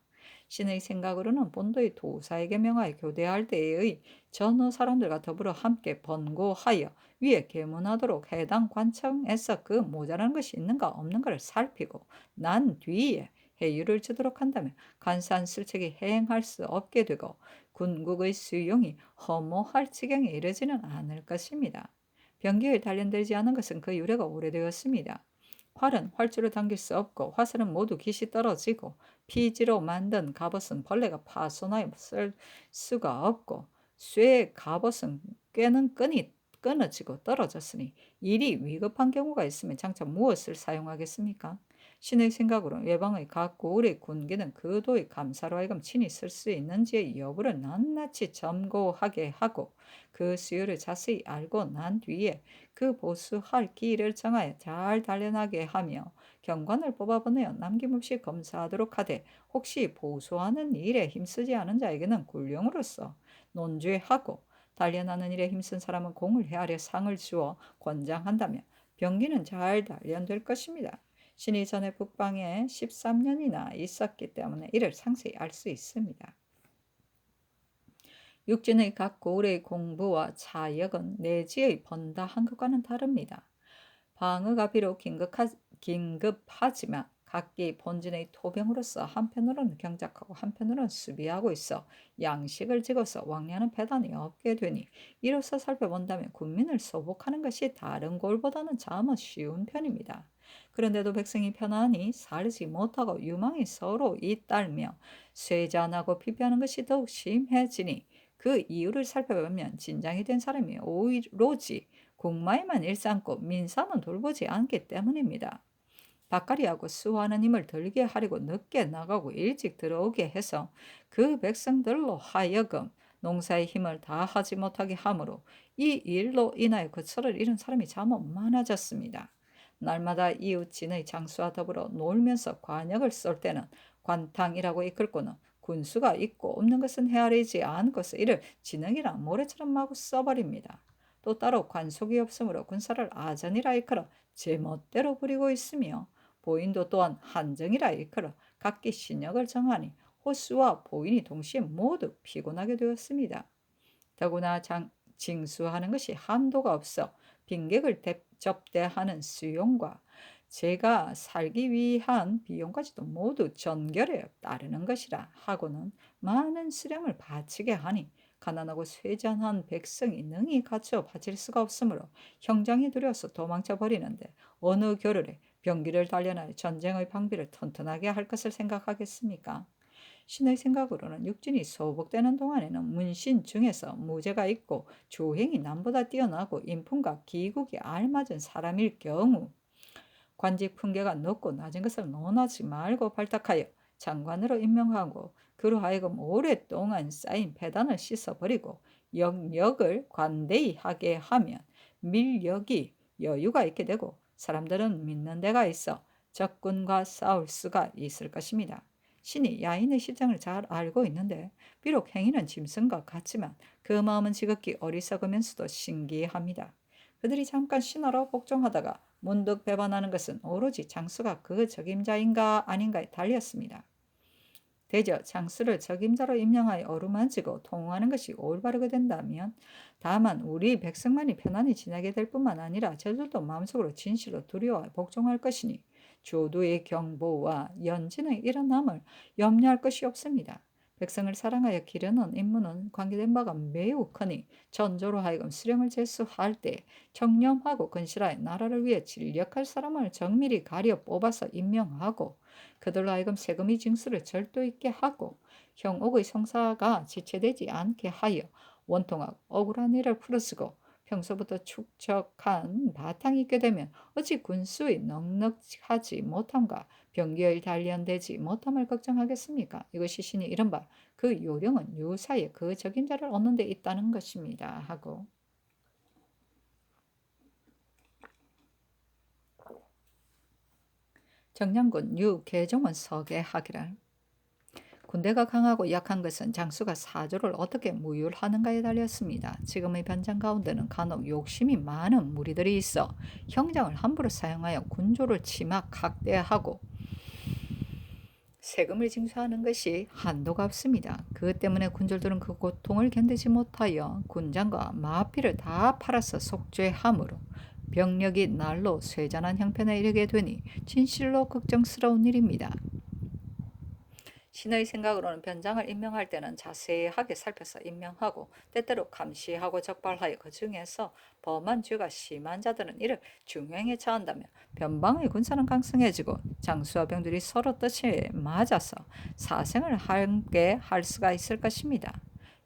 신의 생각으로는 본도의 도사에게 명하여 교대할 때의 전후 사람들과 더불어 함께 번고하여 위에 계문하도록 해당 관청에서 그 모자란 것이 있는가 없는가를 살피고 난 뒤에 해유를 주도록 한다면 간사한 술책이 행할 수 없게 되고 군국의 수용이 허무할 지경에 이르지는 않을 것입니다. 병기에 단련되지 않은 것은 그 유래가 오래되었습니다. 활은 활주로 당길 수 없고 화살은 모두 깃이 떨어지고 피지로 만든 갑옷은 벌레가 파손하여 쓸 수가 없고 쇠의 갑옷은 꿰는 끈이 끊어지고 떨어졌으니 일이 위급한 경우가 있으면 장차 무엇을 사용하겠습니까? 신의 생각으로 외방의 각 고을의 군기는 그 도의 감사로 하여금 친히 쓸 수 있는지의 여부를 낱낱이 점고하게 하고 그 수요를 자세히 알고 난 뒤에 그 보수할 기일을 정하여 잘 단련하게 하며 경관을 뽑아보내어 남김없이 검사하도록 하되 혹시 보수하는 일에 힘쓰지 않은 자에게는 군령으로서 논죄하고 단련하는 일에 힘쓴 사람은 공을 헤아려 상을 주어 권장한다면 병기는 잘 단련될 것입니다. 신이 전에 북방에 13년이나 있었기 때문에 이를 상세히 알 수 있습니다. 육진의 각 고을의 공부와 차역은 내지의 번다한 것과는 다릅니다. 방어가 비록 긴급하지만 각기 본진의 토병으로서 한편으로는 경작하고 한편으로는 수비하고 있어 양식을 지고서 왕래하는 배단이 없게 되니 이로써 살펴본다면 군민을 소복하는 것이 다른 골보다는 자칫 쉬운 편입니다. 그런데도 백성이 편안히 살지 못하고 유망이 서로 잇따르며 쇠잔하고 피폐하는 것이 더욱 심해지니 그 이유를 살펴보면 진장이 된 사람이 오로지 국마에만 일삼고 민사는 돌보지 않기 때문입니다. 밭갈이하고 수하는 힘을 들게 하려고 늦게 나가고 일찍 들어오게 해서 그 백성들로 하여금 농사의 힘을 다하지 못하게 하므로 이 일로 인하여 거처를 잃은 사람이 잠옷 많아졌습니다. 날마다 이웃진의 장수와 더불어 놀면서 관역을 쏠 때는 관탕이라고 이끌고는 군수가 있고 없는 것은 헤아리지 않고서 이를 진흙이나 모래처럼 마구 써버립니다. 또 따로 관속이 없으므로 군사를 아전이라 이끌어 제멋대로 부리고 있으며 보인도 또한 한정이라 이끌어 각기 신역을 정하니 호수와 보인이 동시에 모두 피곤하게 되었습니다. 더구나 징수하는 것이 한도가 없어 빈객을 접대하는 수용과 제가 살기 위한 비용까지도 모두 전결에 따르는 것이라 하고는 많은 수량을 바치게 하니 가난하고 쇠잔한 백성이 능히 갖춰 바칠 수가 없으므로 형장이 두려워서 도망쳐 버리는데 어느 겨를에 병기를 단련하여 전쟁의 방비를 튼튼하게 할 것을 생각하겠습니까? 신의 생각으로는 육진이 소복되는 동안에는 문신 중에서 무죄가 있고 조행이 남보다 뛰어나고 인품과 기국이 알맞은 사람일 경우 관직 품계가 높고 낮은 것을 논하지 말고 발탁하여 장관으로 임명하고 그로 하여금 오랫동안 쌓인 패단을 씻어버리고 영역을 관대히 하게 하면 밀력이 여유가 있게 되고 사람들은 믿는 데가 있어 적군과 싸울 수가 있을 것입니다. 신이 야인의 실정을 잘 알고 있는데 비록 행위는 짐승과 같지만 그 마음은 지극히 어리석으면서도 신기합니다. 그들이 잠깐 신하로 복종하다가 문득 배반하는 것은 오로지 장수가 그 적임자인가 아닌가에 달렸습니다. 대저 장수를 적임자로 임명하여 어루만지고 통응하는 것이 올바르게 된다면 다만 우리 백성만이 편안히 지내게 될 뿐만 아니라 저들도 마음속으로 진실로 두려워 복종할 것이니 조두의 경보와 연진의 일어남을 염려할 것이 없습니다. 백성을 사랑하여 기르는 임무는 관계된 바가 매우 크니 전조로 하여금 수령을 제수할 때 청렴하고 근실하여 나라를 위해 진력할 사람을 정밀히 가려 뽑아서 임명하고 그들로 하여금 세금의 징수를 절도 있게 하고 형옥의 성사가 지체되지 않게 하여 원통하고 억울한 일을 풀어쓰고 평소부터 축적한 바탕이 있게 되면 어찌 군수의 넉넉하지 못함과 병기의 단련되지 못함을 걱정하겠습니까? 이것이 신이 이른바 그 요령은 유사에 그 적임자를 얻는 데 있다는 것입니다. 하고 정량군 유계종은 서계하기를 군대가 강하고 약한 것은 장수가 사조를 어떻게 무율하는가에 달렸습니다. 지금의 변장 가운데는 간혹 욕심이 많은 무리들이 있어 형장을 함부로 사용하여 군조를 치막 학대하고 세금을 징수하는 것이 한도가 없습니다. 그 때문에 군졸들은 그 고통을 견디지 못하여 군장과 마피를 다 팔아서 속죄함으로 병력이 날로 쇠잔한 형편에 이르게 되니 진실로 걱정스러운 일입니다. 신의 생각으로는 변장을 임명할 때는 자세하게 살펴서 임명하고 때때로 감시하고 적발하여 그 중에서 범한 죄가 심한 자들은 이를 중형에 처한다며 변방의 군사는 강성해지고 장수와 병들이 서로 뜻이 맞아서 사생을 함께 할 수가 있을 것입니다.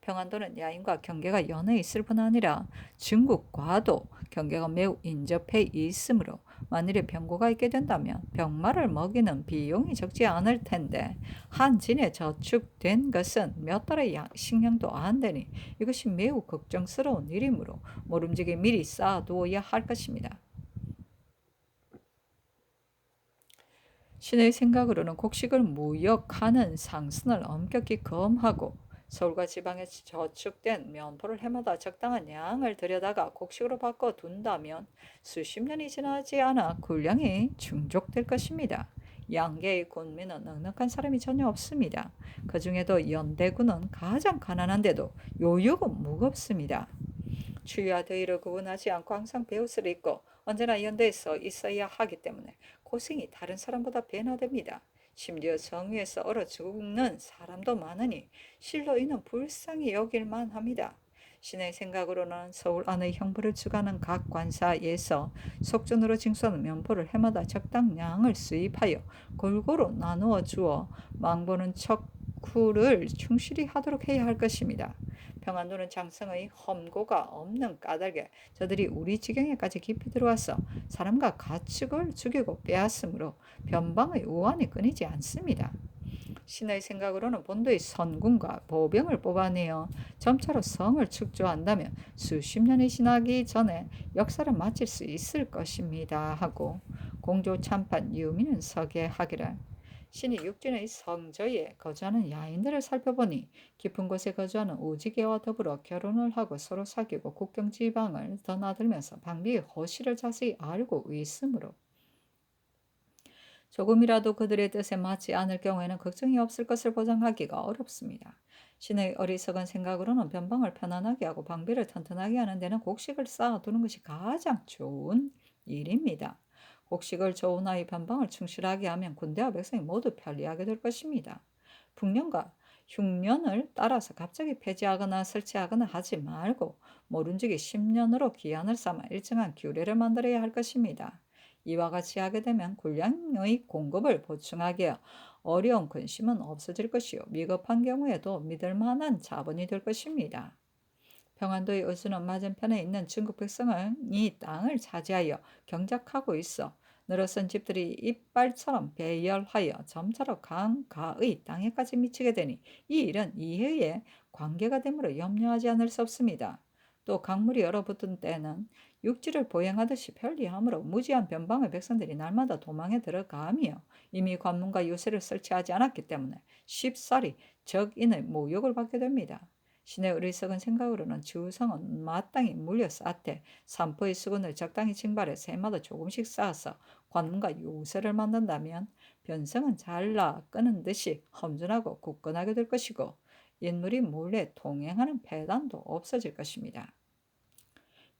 평안도는 야인과 경계가 연해 있을 뿐 아니라 중국과도 경계가 매우 인접해 있으므로 만일에 병고가 있게 된다면 병마를 먹이는 비용이 적지 않을 텐데 한진에 저축된 것은 몇 달의 식량도 안 되니 이것이 매우 걱정스러운 일이므로 모름지기 미리 쌓아두어야 할 것입니다. 신의 생각으로는 곡식을 무역하는 상선을 엄격히 검하고 서울과 지방에 저축된 면포를 해마다 적당한 양을 들여다가 곡식으로 바꿔둔다면 수십 년이 지나지 않아 군량이 충족될 것입니다. 양계의 군민은 넉넉한 사람이 전혀 없습니다. 그 중에도 연대군은 가장 가난한데도 요역은 무겁습니다. 추위와 더위를 구분하지 않고 항상 베옷을 입고 언제나 연대에서 있어야 하기 때문에 고생이 다른 사람보다 배나 됩니다. 심지어 정위에서 얼어 죽는 사람도 많으니 실로 이는 불쌍히 여길만 합니다. 신의 생각으로는 서울 안의 형벌을 주관하는 각 관사에서 속전으로 징수하는 면포를 해마다 적당량을 수입하여 골고루 나누어 주어 망보는 척후를 충실히 하도록 해야 할 것입니다. 평안도는 장성의 험고가 없는 까닭에 저들이 우리 지경에까지 깊이 들어와서 사람과 가축을 죽이고 빼앗으므로 변방의 우환이 끊이지 않습니다. 신의 생각으로는 본도의 선군과 보병을 뽑아내어 점차로 성을 축조한다면 수십 년이 지나기 전에 역사를 마칠 수 있을 것입니다 하고 공조 참판 유민은 서게 하기를 신이 육진의 성저에 거주하는 야인들을 살펴보니 깊은 곳에 거주하는 우지개와 더불어 결혼을 하고 서로 사귀고 국경 지방을 드나들면서 방비의 허실을 자세히 알고 있으므로 조금이라도 그들의 뜻에 맞지 않을 경우에는 걱정이 없을 것을 보장하기가 어렵습니다. 신의 어리석은 생각으로는 변방을 편안하게 하고 방비를 튼튼하게 하는 데는 곡식을 쌓아두는 것이 가장 좋은 일입니다. 곡식을 조은하여 변방을 충실하게 하면 군대와 백성이 모두 편리하게 될 것입니다. 북년과 흉년을 따라서 갑자기 폐지하거나 설치하거나 하지 말고 모른지기 10년으로 기한을 삼아 일정한 규례를 만들어야 할 것입니다. 이와 같이 하게 되면 군량의 공급을 보충하기에 어려운 근심은 없어질 것이요 미급한 경우에도 믿을 만한 자본이 될 것입니다. 평안도의 의수는 맞은편에 있는 중국 백성은 이 땅을 차지하여 경작하고 있어 늘어선 집들이 이빨처럼 배열하여 점차로 강가의 땅에까지 미치게 되니 이 일은 이해에 관계가 되므로 염려하지 않을 수 없습니다. 또 강물이 얼어붙은 때는 육지를 보행하듯이 편리하므로 무지한 변방의 백성들이 날마다 도망에 들어가며 이미 관문과 요새를 설치하지 않았기 때문에 쉽사리 적인의 모욕을 받게 됩니다. 신의 어리석은 생각으로는 주성은 마땅히 물려 쌓되 산포의 수군을 적당히 징발해서 해마다 조금씩 쌓아서 관문과 요새를 만든다면 변성은 잘라 끄는 듯이 험준하고 굳건하게 될 것이고 인물이 몰래 동행하는 폐단도 없어질 것입니다.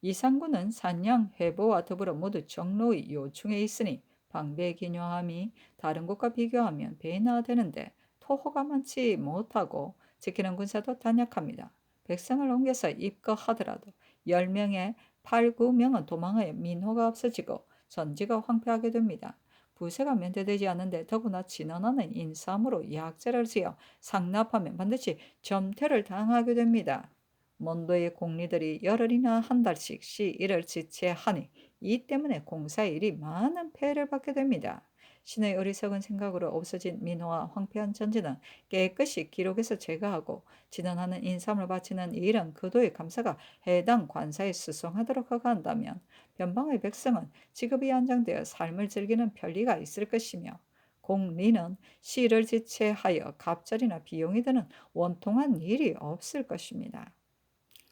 이상군은 산양 회보와 더불어 모두 정로의 요충에 있으니 방배의 기묘함이 다른 곳과 비교하면 배나 되는데 토호가 많지 못하고 지키는 군사도 단약합니다. 백성을 옮겨서 입거하더라도 10명에 8, 9명은 도망하여 민호가 없어지고 전지가 황폐하게 됩니다. 부세가 면제되지 않는데 더구나 진언하는 인삼으로 약제를 지어 상납하면 반드시 점퇴를 당하게 됩니다. 먼도의 공리들이 열흘이나 한 달씩 시일을 지체하니 이 때문에 공사의 일이 많은 폐해를 받게 됩니다. 신의 어리석은 생각으로 없어진 민호와 황폐한 전지는 깨끗이 기록해서 제거하고 진언하는 인삼을 바치는 이 일은 그도의 감사가 해당 관사에 수송하도록 허가한다면 변방의 백성은 직업이 안정되어 삶을 즐기는 편리가 있을 것이며 공리는 시를 지체하여 갑절이나 비용이 드는 원통한 일이 없을 것입니다.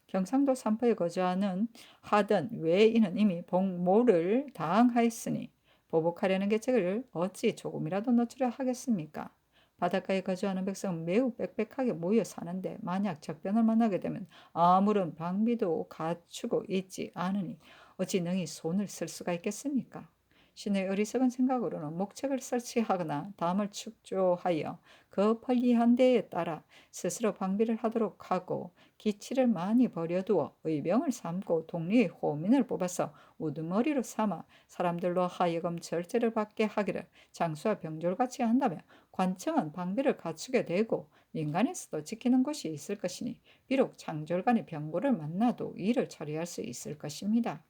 경상도 삼포에 거주하는 하던 외인은 이미 복모를 당하였으니 보복하려는 계책을 어찌 조금이라도 늦추려 하겠습니까? 바닷가에 거주하는 백성은 매우 빽빽하게 모여 사는데 만약 적변을 만나게 되면 아무런 방비도 갖추고 있지 않으니 어찌 능히 손을 쓸 수가 있겠습니까? 신의 어리석은 생각으로는 목책을 설치하거나 담을 축조하여 그 편리한 데에 따라 스스로 방비를 하도록 하고 기치를 많이 버려두어 의병을 삼고 독리의 호민을 뽑아서 우두머리로 삼아 사람들로 하여금 절제를 받게 하기를 장수와 병졸같이 한다면 관청은 방비를 갖추게 되고 민간에서도 지키는 곳이 있을 것이니 비록 장졸간의 병고를 만나도 일을 처리할 수 있을 것입니다.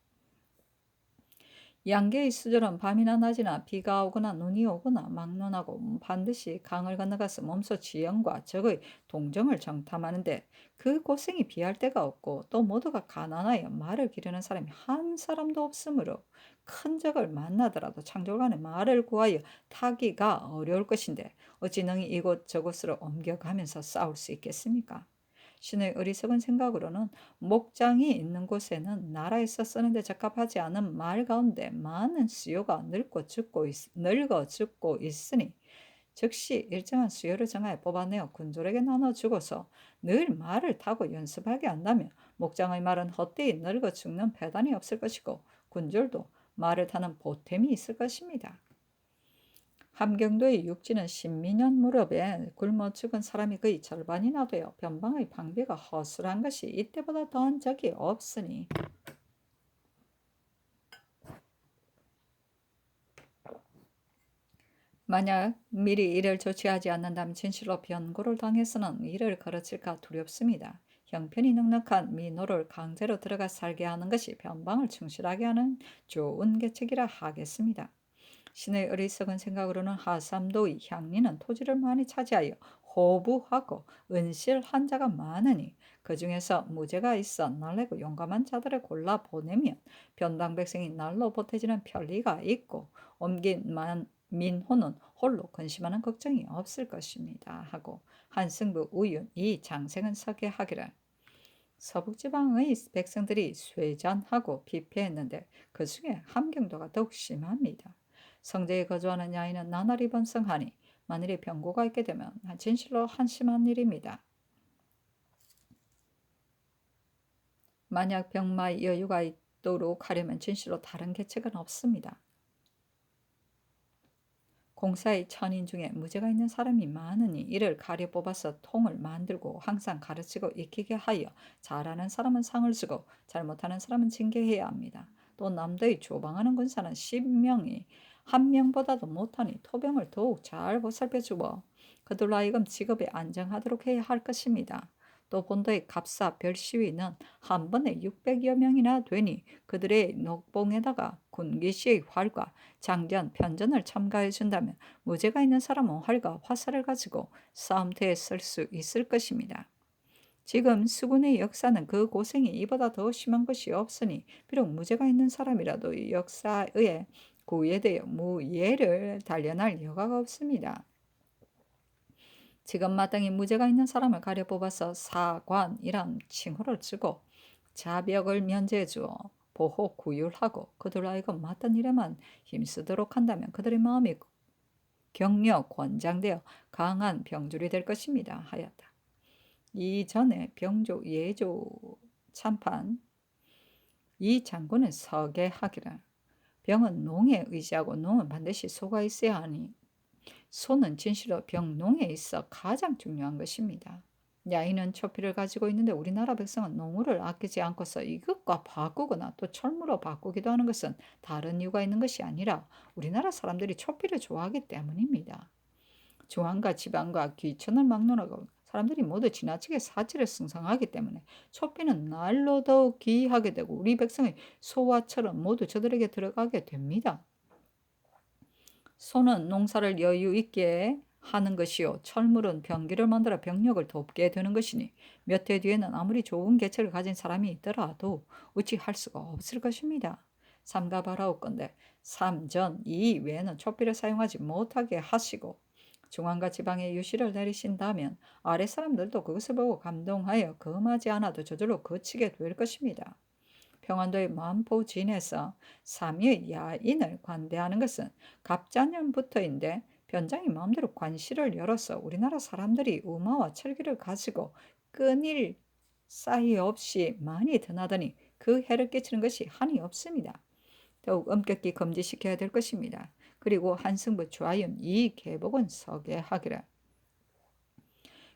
양계의 수절은 밤이나 낮이나 비가 오거나 눈이 오거나 막론하고 반드시 강을 건너가서 몸소 지형과 적의 동정을 정탐하는데 그 고생이 비할 데가 없고 또 모두가 가난하여 말을 기르는 사람이 한 사람도 없으므로 큰 적을 만나더라도 창졸간에 말을 구하여 타기가 어려울 것인데 어찌 능히 이곳 저곳으로 옮겨가면서 싸울 수 있겠습니까? 신의 어리석은 생각으로는 목장이 있는 곳에는 나라에서 쓰는데 적합하지 않은 말 가운데 많은 수요가 늙어 죽고 있으니 즉시 일정한 수요를 정하여 뽑아내어 군졸에게 나눠주고서 늘 말을 타고 연습하게 한다면 목장의 말은 헛되이 늙어 죽는 배단이 없을 것이고 군졸도 말을 타는 보탬이 있을 것입니다. 함경도의 육지는 신민년 무렵에 굶어 죽은 사람이 거의 절반이나 되어 변방의 방비가 허술한 것이 이때보다 더한 적이 없으니 만약 미리 이를 조치하지 않는다면 진실로 변고를 당해서는 이를 거르칠까 두렵습니다. 형편이 넉넉한 민호를 강제로 들어가 살게 하는 것이 변방을 충실하게 하는 좋은 계책이라 하겠습니다. 신의 어리석은 생각으로는 하삼도의 향리는 토지를 많이 차지하여 호부하고 은실한 자가 많으니 그 중에서 무죄가 있어 날래고 용감한 자들을 골라 보내면 변방 백성이 날로 보태지는 편리가 있고 옮긴 민호는 홀로 근심하는 걱정이 없을 것입니다. 하고 한승부 우윤 이 장생은 서게하기를 서북지방의 백성들이 쇠잔하고 피폐했는데 그 중에 함경도가 더욱 심합니다. 성제에 거주하는 야인은 나날이 번성하니 만일에 병고가 있게 되면 진실로 한심한 일입니다. 만약 병마의 여유가 있도록 하려면 진실로 다른 계책은 없습니다. 공사의 천인 중에 무죄가 있는 사람이 많으니 이를 가려 뽑아서 통을 만들고 항상 가르치고 익히게 하여 잘하는 사람은 상을 주고 잘못하는 사람은 징계해야 합니다. 또 남도의 조방하는 군사는 10명이 한 명보다도 못하니 토병을 더욱 잘 보살펴 주어 그들로 하여금 직업에 안정하도록 해야 할 것입니다. 또 본도의 갑사 별시위는 한 번에 600여 명이나 되니 그들의 녹봉에다가 군기시의 활과 장전, 편전을 첨가해 준다면 무죄가 있는 사람은 활과 화살을 가지고 싸움터에 쓸 수 있을 것입니다. 지금 수군의 역사는 그 고생이 이보다 더 심한 것이 없으니 비록 무죄가 있는 사람이라도 역사에 구애되어 무예를 단련할 여가가 없습니다. 지금 마땅히 무죄가 있는 사람을 가려 뽑아서 사관이란 칭호를 주고 자벽을 면제해 주어 보호 구휼하고 그들 하여금 맡은 일에만 힘쓰도록 한다면 그들의 마음이 격려 권장되어 강한 병졸이 될 것입니다. 하였다. 이전에 병조 예조 참판 이 장군은 서게하기를 병은 농에 의지하고 농은 반드시 소가 있어야 하니 소는 진실로 병농에 있어 가장 중요한 것입니다. 야인은 초피를 가지고 있는데 우리나라 백성은 농우를 아끼지 않고서 이것과 바꾸거나 또 철무로 바꾸기도 하는 것은 다른 이유가 있는 것이 아니라 우리나라 사람들이 초피를 좋아하기 때문입니다. 중앙과 지방과 귀천을 막론하고 사람들이 모두 지나치게 사치를 승성하기 때문에 초피는 날로 더욱 귀하게 되고 우리 백성의 소와 철은 모두 저들에게 들어가게 됩니다. 소는 농사를 여유 있게 하는 것이요 철물은 병기를 만들어 병력을 돕게 되는 것이니 몇 해 뒤에는 아무리 좋은 계책을 가진 사람이 있더라도 어찌 할 수가 없을 것입니다. 삼가 바라옵건대 3전 2 외에는 촛비를 사용하지 못하게 하시고 중앙과 지방에 유시를 내리신다면 아래 사람들도 그것을 보고 감동하여 금하지 않아도 저절로 거치게 될 것입니다. 평안도의 만포진에서 삼위의 야인을 관대하는 것은 갑자년부터인데 변장이 마음대로 관시를 열어서 우리나라 사람들이 우마와 철기를 가지고 끊일 사이 없이 많이 드나드니 그 해를 끼치는 것이 한이 없습니다. 더욱 엄격히 금지시켜야 될 것입니다. 그리고 한승부 좌윤 이 계복은 서계하기를.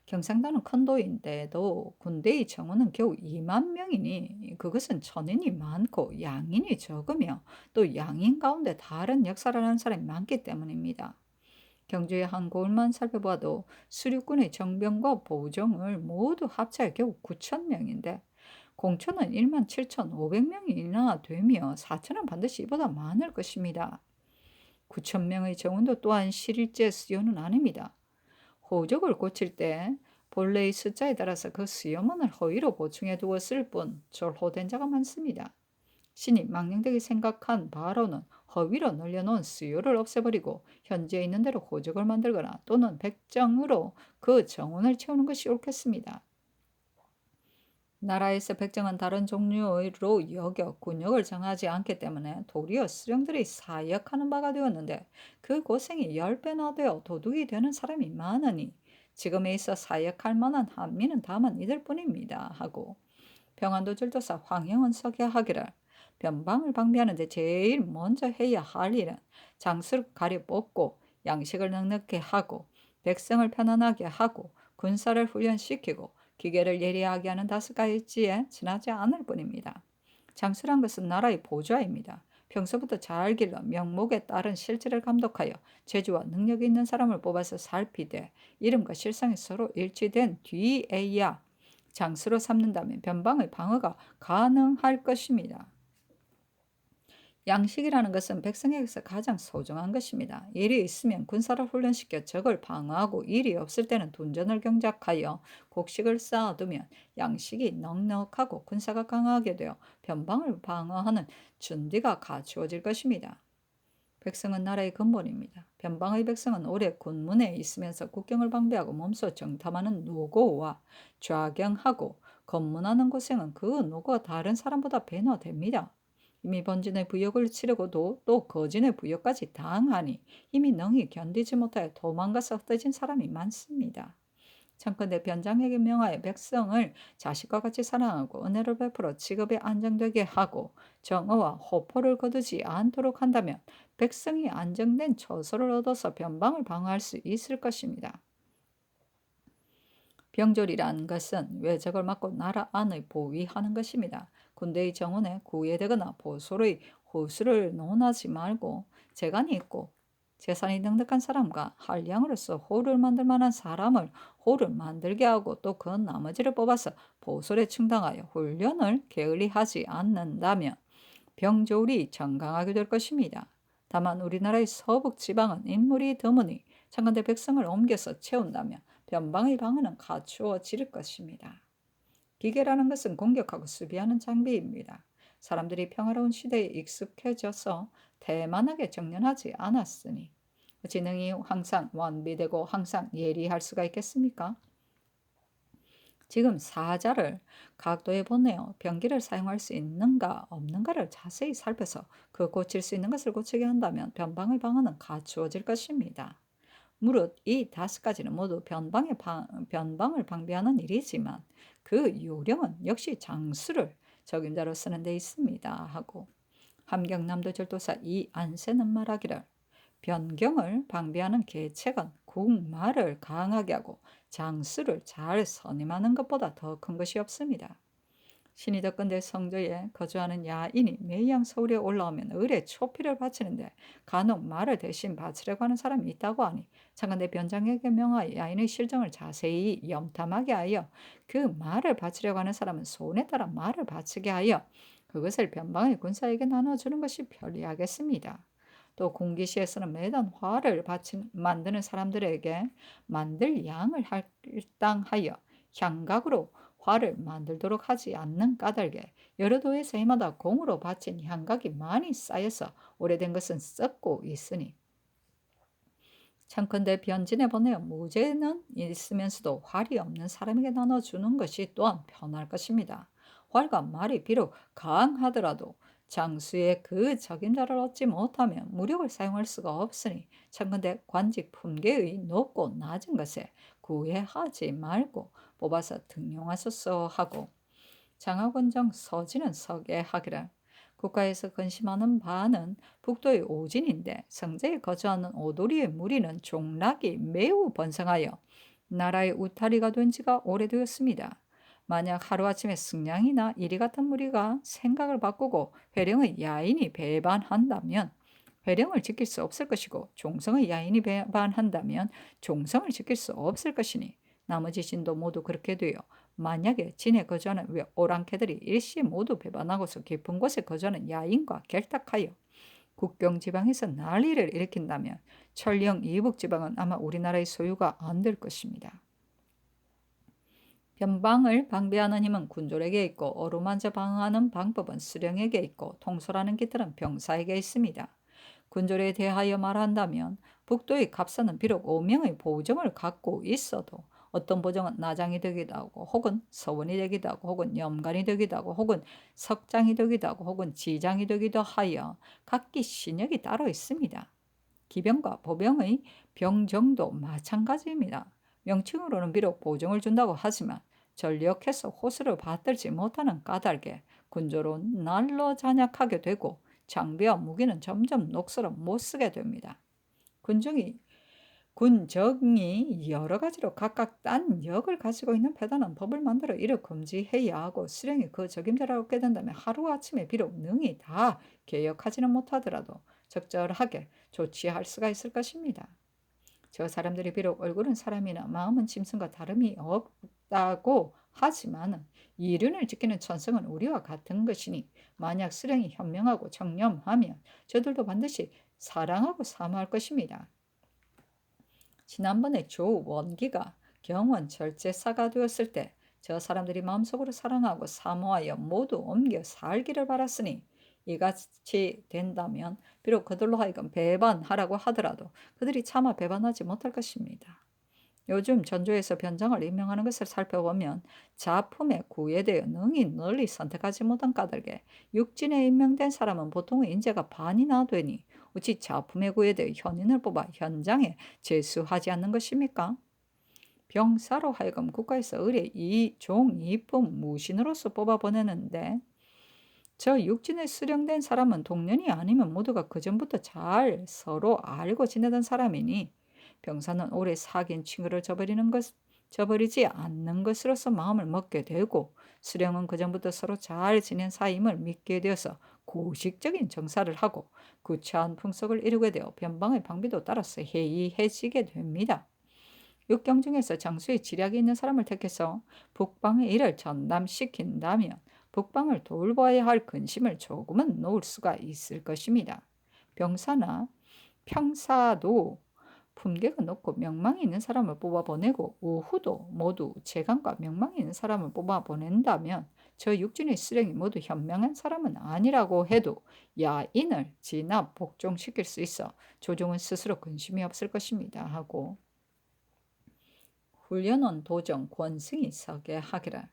경상도는 큰 도인데도 군대의 정원은 겨우 2만 명이니 그것은 천인이 많고 양인이 적으며 또 양인 가운데 다른 역사를 하는 사람이 많기 때문입니다. 경주의 한 고을만 살펴봐도 수륙군의 정병과 보정을 모두 합쳐 겨우 9천 명인데 공천은 1만 7,500명이나 되며 사천은 반드시 이보다 많을 것입니다. 9천 명의 정원도 또한 실제 수요는 아닙니다. 호적을 고칠 때 본래의 숫자에 따라서 그 수요문을 허위로 보충해 두었을 뿐 절호된 자가 많습니다. 신이 망령되게 생각한 바로는 허위로 늘려놓은 수요를 없애버리고 현재 있는 대로 호적을 만들거나 또는 백정으로 그 정원을 채우는 것이 옳겠습니다. 나라에서 백정은 다른 종류로 여겨 군역을 정하지 않기 때문에 도리어 수령들이 사역하는 바가 되었는데 그 고생이 10배나 되어 도둑이 되는 사람이 많으니 지금에 있어 사역할 만한 한민은 다만 이들 뿐입니다 하고 평안도 절도사 황영은 서게하기를 변방을 방비하는데 제일 먼저 해야 할 일은 장수를 가려 뽑고 양식을 넉넉히 하고 백성을 편안하게 하고 군사를 훈련시키고 기계를 예리하게 하는 5가지에 지나지 않을 뿐입니다. 장수란 것은 나라의 보좌입니다. 평소부터 잘 길러 명목에 따른 실질을 감독하여 재주와 능력이 있는 사람을 뽑아서 살피되 이름과 실상이 서로 일치된 뒤에야 장수로 삼는다면 변방의 방어가 가능할 것입니다. 양식이라는 것은 백성에게서 가장 소중한 것입니다. 일이 있으면 군사를 훈련시켜 적을 방어하고 일이 없을 때는 둔전을 경작하여 곡식을 쌓아두면 양식이 넉넉하고 군사가 강하게 되어 변방을 방어하는 준비가 갖추어질 것입니다. 백성은 나라의 근본입니다. 변방의 백성은 오래 군문에 있으면서 국경을 방비하고 몸소 정탐하는 노고와 좌경하고 검문하는 고생은 그 노고가 다른 사람보다 배나 됩니다. 이미 번진의 부역을 치르고도 또 거진의 부역까지 당하니 이미 능히 견디지 못하여 도망가서 흩어진 사람이 많습니다. 청컨대 변장에게 명하여 백성을 자식과 같이 사랑하고 은혜를 베풀어 직업에 안정되게 하고 정의와 호포를 거두지 않도록 한다면 백성이 안정된 처소를 얻어서 변방을 방어할 수 있을 것입니다. 병졸이라는 것은 외적을 막고 나라 안을 보위하는 것입니다. 군대의 정원에 구애되거나 보솔의 호수를 논하지 말고 재간이 있고 재산이 넉넉한 사람과 한량으로서 호를 만들 만한 사람을 호를 만들게 하고 또 그 나머지를 뽑아서 보솔에 충당하여 훈련을 게을리하지 않는다면 병졸이 정강하게 될 것입니다. 다만 우리나라의 서북 지방은 인물이 드무니 창건대 백성을 옮겨서 채운다면 변방의 방어는 갖추어질 것입니다. 기계라는 것은 공격하고 수비하는 장비입니다. 사람들이 평화로운 시대에 익숙해져서 태만하게 정연하지 않았으니 지능이 항상 완비되고 항상 예리할 수가 있겠습니까? 지금 사자를 각도에 보내어 병기를 사용할 수 있는가 없는가를 자세히 살펴서 그 고칠 수 있는 것을 고치게 한다면 변방의 방어는 갖추어질 것입니다. 무릇 이 5가지는 모두 변방을 방비하는 일이지만 그 요령은 역시 장수를 적임자로 쓰는 데 있습니다 하고 함경남도 절도사 이안세는 말하기를 변경을 방비하는 계책은 국말을 강하게 하고 장수를 잘 선임하는 것보다 더 큰 것이 없습니다. 신이 덕건대 성저에 거주하는 야인이 매양 서울에 올라오면 을에 초피를 바치는데 간혹 말을 대신 바치려고 하는 사람이 있다고 하니 창건대 변장에게 명하여 야인의 실정을 자세히 염탐하게 하여 그 말을 바치려고 하는 사람은 소원에 따라 말을 바치게 하여 그것을 변방의 군사에게 나눠주는 것이 편리하겠습니다. 또 공기시에서는 매단 화를 만드는 사람들에게 만들 양을 할당하여 향각으로 화를 만들도록 하지 않는 까닭에 여러 도에서 해마다 공으로 바친 향각이 많이 쌓여서 오래된 것은 썩고 있으니 청컨대 변진에 보내어 무죄는 있으면서도 활이 없는 사람에게 나눠주는 것이 또한 편할 것입니다. 활과 말이 비록 강하더라도 장수의 그 적임자를 얻지 못하면 무력을 사용할 수가 없으니 청컨대 관직 품계의 높고 낮은 것에 구애하지 말고 뽑아서 등용하소서 하고 장하권정 서지는 서게 하기를 국가에서 근심하는 바는 북도의 오진인데 성제에 거주하는 오도리의 무리는 종락이 매우 번성하여 나라의 우타리가 된 지가 오래되었습니다. 만약 하루아침에 승량이나 이리 같은 무리가 생각을 바꾸고 회령의 야인이 배반한다면 회령을 지킬 수 없을 것이고 종성의 야인이 배반한다면 종성을 지킬 수 없을 것이니 나머지 진도 모두 그렇게 되어 만약에 진에 거주하는 오랑캐들이 일시에 모두 배반하고서 깊은 곳에 거주하는 야인과 결탁하여 국경 지방에서 난리를 일으킨다면 천령 이북 지방은 아마 우리나라의 소유가 안 될 것입니다. 변방을 방비하는 힘은 군졸에게 있고 어루만져 방어하는 방법은 수령에게 있고 통솔하는 기틀은 병사에게 있습니다. 군졸에 대하여 말한다면 북도의 갑사는 비록 5명의 보정을 갖고 있어도 어떤 보정은 나장이 되기도 하고 혹은 서원이 되기도 하고 혹은 염관이 되기도 하고 혹은 석장이 되기도 하고 혹은 지장이 되기도 하여 각기 신역이 따로 있습니다. 기병과 보병의 병정도 마찬가지입니다. 명칭으로는 비록 보정을 준다고 하지만 전력해서 호수를 받들지 못하는 까닭에 군조는 날로 잔약하게 되고 장비와 무기는 점점 녹슬어 못쓰게 됩니다. 군정이 여러 가지로 각각 딴 역을 가지고 있는 패단한 법을 만들어 이를 금지해야 하고 수령이 그 적임자를 얻게 된다면 하루아침에 비록 능히 다 개혁하지는 못하더라도 적절하게 조치할 수가 있을 것입니다. 저 사람들이 비록 얼굴은 사람이나 마음은 짐승과 다름이 없다고 하지만 이륜을 지키는 천성은 우리와 같은 것이니 만약 수령이 현명하고 청렴하면 저들도 반드시 사랑하고 사모할 것입니다. 지난번에 조원기가 경원 절제사가 되었을 때 저 사람들이 마음속으로 사랑하고 사모하여 모두 옮겨 살기를 바랐으니 이같이 된다면 비록 그들로 하여금 배반하라고 하더라도 그들이 차마 배반하지 못할 것입니다. 요즘 전조에서 변장을 임명하는 것을 살펴보면 자품에 구애되어 능히 널리 선택하지 못한 까닭에 육진에 임명된 사람은 보통 인재가 반이나 되니 어찌 자품에 구애되어 현인을 뽑아 현장에 제수하지 않는 것입니까? 병사로 하여금 국가에서 의뢰 이종 이품 무신으로서 뽑아보내는데 저 육진에 수령된 사람은 동년이 아니면 모두가 그전부터 잘 서로 알고 지내던 사람이니 병사는 오래 사귄 친구를 저버리지 않는 것으로서 마음을 먹게 되고 수령은 그전부터 서로 잘 지낸 사이임을 믿게 되어서 고식적인 정사를 하고 구차한 풍속을 이루게 되어 변방의 방비도 따라서 해이해지게 됩니다. 육경 중에서 장수의 지략이 있는 사람을 택해서 북방의 일을 전담시킨다면 북방을 돌보아야 할 근심을 조금은 놓을 수가 있을 것입니다. 병사나 평사도 품계가 높고 명망이 있는 사람을 뽑아보내고 우후도 모두 재간과 명망이 있는 사람을 뽑아보낸다면 저 육진의 수령이 모두 현명한 사람은 아니라고 해도 야인을 진압 복종시킬 수 있어 조종은 스스로 근심이 없을 것입니다 하고 훈련원 도정 권승이 서게 하기를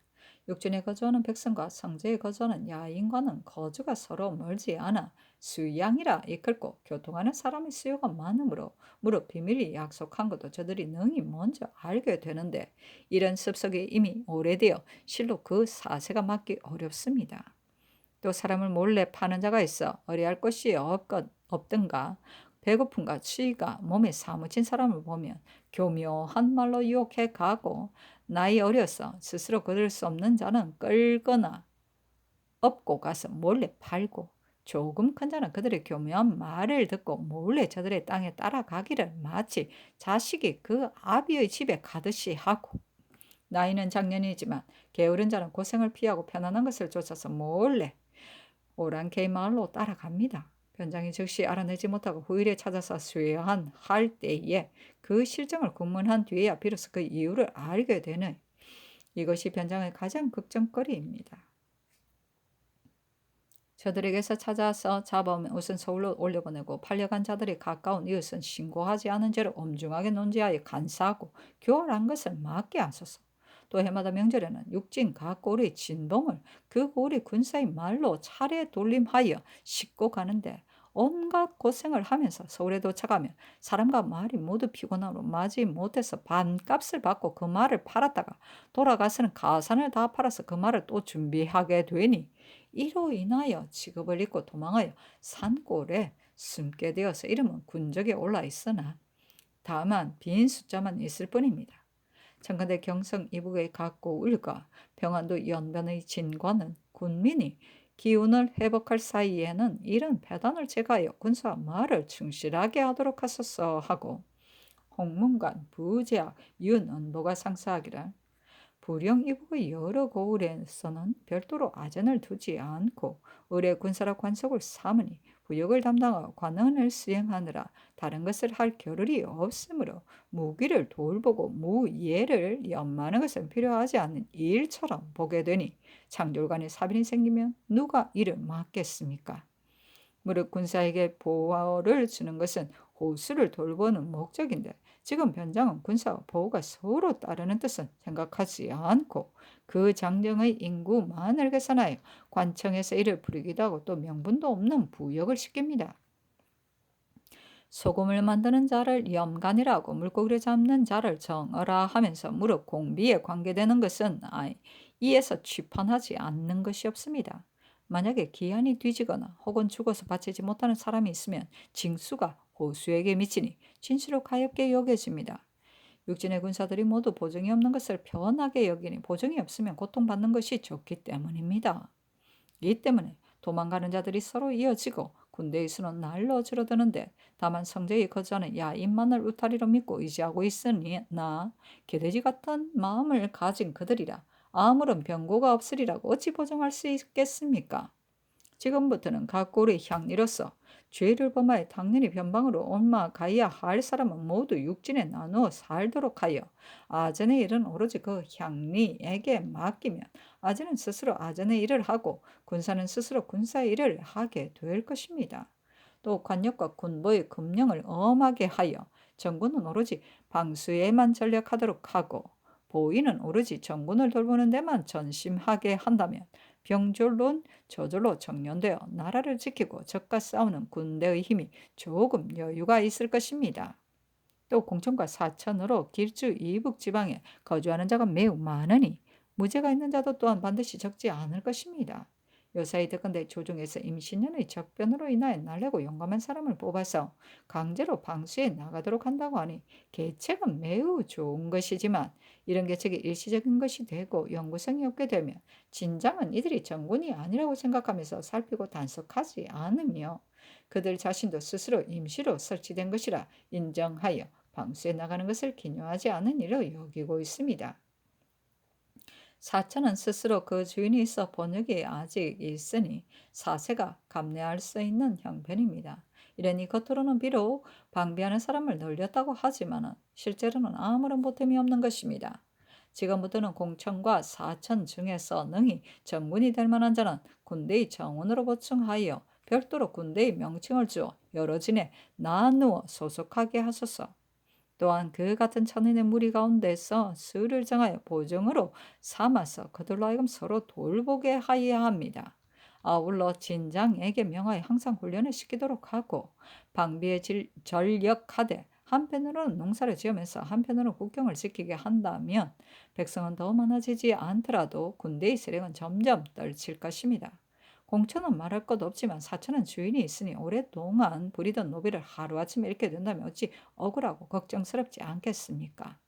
육진에 거주하는 백성과 성제에 거주하는 야인과는 거주가 서로 멀지 않아 수양이라 이끌고 교통하는 사람의 수요가 많으므로 무릇 비밀이 약속한 것도 저들이 능히 먼저 알게 되는데 이런 습속이 이미 오래되어 실로 그 사세가 막기 어렵습니다. 또 사람을 몰래 파는 자가 있어 의뢰할 것이 없든가 배고픔과 추위가 몸에 사무친 사람을 보면 교묘한 말로 유혹해 가고 나이 어려서 스스로 거둘 수 없는 자는 끌거나 업고 가서 몰래 팔고 조금 큰 자는 그들의 교묘한 말을 듣고 몰래 저들의 땅에 따라가기를 마치 자식이 그 아비의 집에 가듯이 하고 나이는 작년이지만 게으른 자는 고생을 피하고 편안한 것을 쫓아서 몰래 오랑캐의 마을로 따라갑니다. 변장이 즉시 알아내지 못하고 후일에 찾아서 수여할 때에 그 실정을 국문한 뒤에야 비로소 그 이유를 알게 되는 이것이 변장의 가장 걱정거리입니다. 저들에게서 찾아서 잡아오면 우선 서울로 올려보내고 팔려간 자들이 가까운 이웃은 신고하지 않은 죄를 엄중하게 논지하여 간사하고 교활한 것을 막게 하소서. 또 해마다 명절에는 육진 각 고을의 진봉을 그 고을의 군사의 말로 차례 돌림하여 싣고 가는데 온갖 고생을 하면서 서울에 도착하면 사람과 말이 모두 피곤함으로 마지 못해서 반값을 받고 그 말을 팔았다가 돌아가서는 가산을 다 팔아서 그 말을 또 준비하게 되니 이로 인하여 직업을 잃고 도망하여 산골에 숨게 되어서 이름은 군적에 올라 있으나 다만 빈 숫자만 있을 뿐입니다. 청와대 경성 이북의 각고 울과 평안도 연변의 진과는 군민이 기운을 회복할 사이에는 이런 배단을 제거하여 군사와 말을 충실하게 하도록 하소서 하고 홍문관, 부제학, 윤은보가 상사하기를 부령 이북의 여러 고을에서는 별도로 아전을 두지 않고 의뢰 군사라 관속을 삼으니 부역을 담당하고 관원을 수행하느라 다른 것을 할 겨를이 없으므로 무기를 돌보고 무예를 연마하는 것은 필요하지 않는 일처럼 보게 되니 창졸간에 사빈이 생기면 누가 이를 막겠습니까? 무릇 군사에게 보호를 주는 것은 호수를 돌보는 목적인데 지금 변장은 군사와 보호가 서로 따르는 뜻은 생각하지 않고 그 장정의 인구만을 계산하여 관청에서 이를 부리기도 하고 또 명분도 없는 부역을 시킵니다. 소금을 만드는 자를 염간이라고 물고기를 잡는 자를 정어라 하면서 무릇 공비에 관계되는 것은 이에서 취판하지 않는 것이 없습니다. 만약에 기한이 뒤지거나 혹은 죽어서 바치지 못하는 사람이 있으면 징수가 호수에게 미치니 진수로 가엾게 여겨집니다. 육진의 군사들이 모두 보증이 없는 것을 편하게 여기니 보증이 없으면 고통받는 것이 좋기 때문입니다. 이 때문에 도망가는 자들이 서로 이어지고 군대의 수는 날로 줄어드는데 다만 성제에 거주하는 야인만을 울타리로 믿고 의지하고 있으나 개돼지 같은 마음을 가진 그들이라 아무런 병고가 없으리라고 어찌 보장할 수 있겠습니까? 지금부터는 각골의 향리로서 죄를 범하여 당연히 변방으로 옮아가야 할 사람은 모두 육진에 나누어 살도록 하여 아전의 일은 오로지 그 향리에게 맡기면 아전은 스스로 아전의 일을 하고 군사는 스스로 군사의 일을 하게 될 것입니다. 또 관역과 군보의 금령을 엄하게 하여 정군은 오로지 방수에만 전력하도록 하고 보위는 오로지 정군을 돌보는 데만 전심하게 한다면 병졸론 저절로 정련되어 나라를 지키고 적과 싸우는 군대의 힘이 조금 여유가 있을 것입니다. 또 공천과 사천으로 길주 이북 지방에 거주하는 자가 매우 많으니 무죄가 있는 자도 또한 반드시 적지 않을 것입니다. 요사이 듣건대 조중에서 임신년의 적변으로 인하여 날래고 용감한 사람을 뽑아서 강제로 방수에 나가도록 한다고 하니 계책은 매우 좋은 것이지만 이런 계책이 일시적인 것이 되고 영구성이 없게 되면 진장은 이들이 정군이 아니라고 생각하면서 살피고 단속하지 않으며 그들 자신도 스스로 임시로 설치된 것이라 인정하여 방수에 나가는 것을 기녀하지 않은 일로 여기고 있습니다. 사천은 스스로 그 주인이 있어 번역이 아직 있으니 사세가 감내할 수 있는 형편입니다. 이러니 겉으로는 비록 방비하는 사람을 늘렸다고 하지만 실제로는 아무런 보탬이 없는 것입니다. 지금부터는 공천과 사천 중에서 능히 정군이 될 만한 자는 군대의 정원으로 보충하여 별도로 군대의 명칭을 주어 여러 진에 나누어 소속하게 하소서. 또한 그 같은 천인의 무리 가운데서 수를 정하여 보정으로 삼아서 그들로 하여금 서로 돌보게 하여야 합니다. 아울러 진장에게 명하여 항상 훈련을 시키도록 하고 방비에 전력하되 한편으로는 농사를 지으면서 한편으로는 국경을 지키게 한다면 백성은 더 많아지지 않더라도 군대의 세력은 점점 떨칠 것입니다. 공천은 말할 것 없지만 사천은 주인이 있으니 오랫동안 부리던 노비를 하루아침에 잃게 된다면 어찌 억울하고 걱정스럽지 않겠습니까?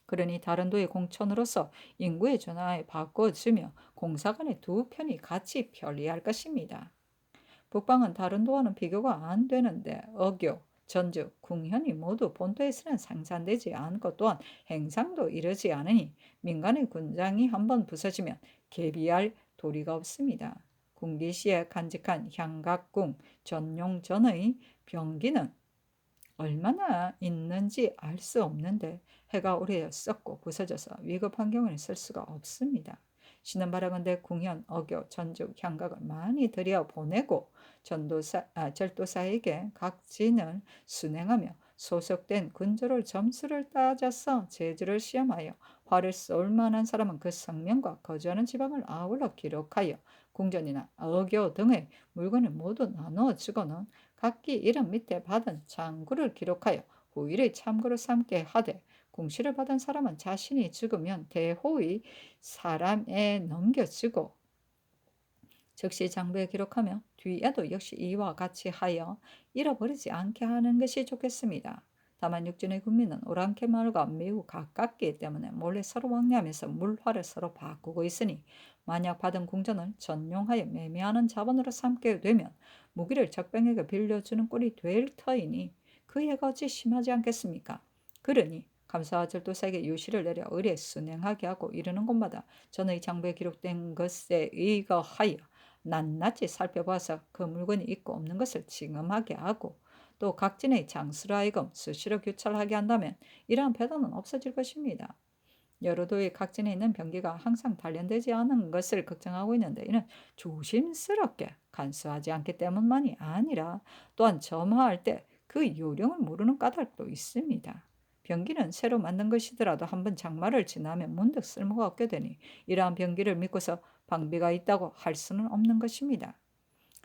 그러니 다른 도의 공천으로서 인구의 전화에 바꿔주며 공사 간의 두 편이 같이 편리할 것입니다. 북방은 다른 도와는 비교가 안 되는데 어교, 전주, 궁현이 모두 본토에서는 생산되지 않고 또한 행상도 이르지 않으니 민간의 군장이 한번 부서지면 개비할 도리가 없습니다. 궁기시에 간직한 향각궁 전용전의 병기는 얼마나 있는지 알 수 없는데 해가 오래 썩고 부서져서 위급 환경을 쓸 수가 없습니다. 신은 바라건대 궁현, 어교, 전주, 향각을 많이 들여보내고 절도사에게 각 진을 순행하며 소속된 군조를 점수를 따져서 제주를 시험하여 활을 쏠 만한 사람은 그 성명과 거주하는 지방을 아울러 기록하여 궁전이나 어교 등의 물건을 모두 나누어 주고는 각기 이름 밑에 받은 장구를 기록하여 후일의 참고로 삼게 하되 공시를 받은 사람은 자신이 죽으면 대호의 사람에 넘겨지고 즉시 장부에 기록하며 뒤에도 역시 이와 같이 하여 잃어버리지 않게 하는 것이 좋겠습니다. 다만 육진의 군민은 오랑캐 마을과 매우 가깝기 때문에 몰래 서로 왕래하면서 물화를 서로 바꾸고 있으니 만약 받은 궁전을 전용하여 매매하는 자본으로 삼게 되면 무기를 적병에게 빌려주는 꼴이 될 터이니 그 해가 어찌 심하지 않겠습니까? 그러니 감사와 절도사에게 유시를 내려 의뢰 순행하게 하고 이르는 곳마다 전의 장부에 기록된 것에 의거하여 낱낱이 살펴봐서 그 물건이 있고 없는 것을 징험하게 하고 또 각진의 장수로 하여금 수시로 교찰하게 한다면 이러한 배도는 없어질 것입니다. 여러도의 각진에 있는 병기가 항상 단련되지 않은 것을 걱정하고 있는데 이는 조심스럽게 간수하지 않기 때문만이 아니라 또한 점화할 때 그 요령을 모르는 까닭도 있습니다. 병기는 새로 만든 것이더라도 한번 장마를 지나면 문득 쓸모가 없게 되니 이러한 병기를 믿고서 방비가 있다고 할 수는 없는 것입니다.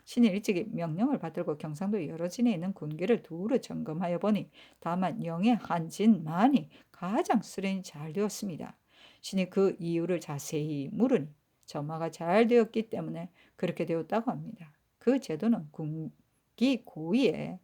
신이 일찍이 명령을 받들고 경상도 여러 진에 있는 군기를 두루 점검하여 보니 다만 영의 한진만이 가장 수련이 잘 되었습니다. 신이 그 이유를 자세히 물으니 점화가 잘 되었기 때문에 그렇게 되었다고 합니다. 그 제도는 군기 고위에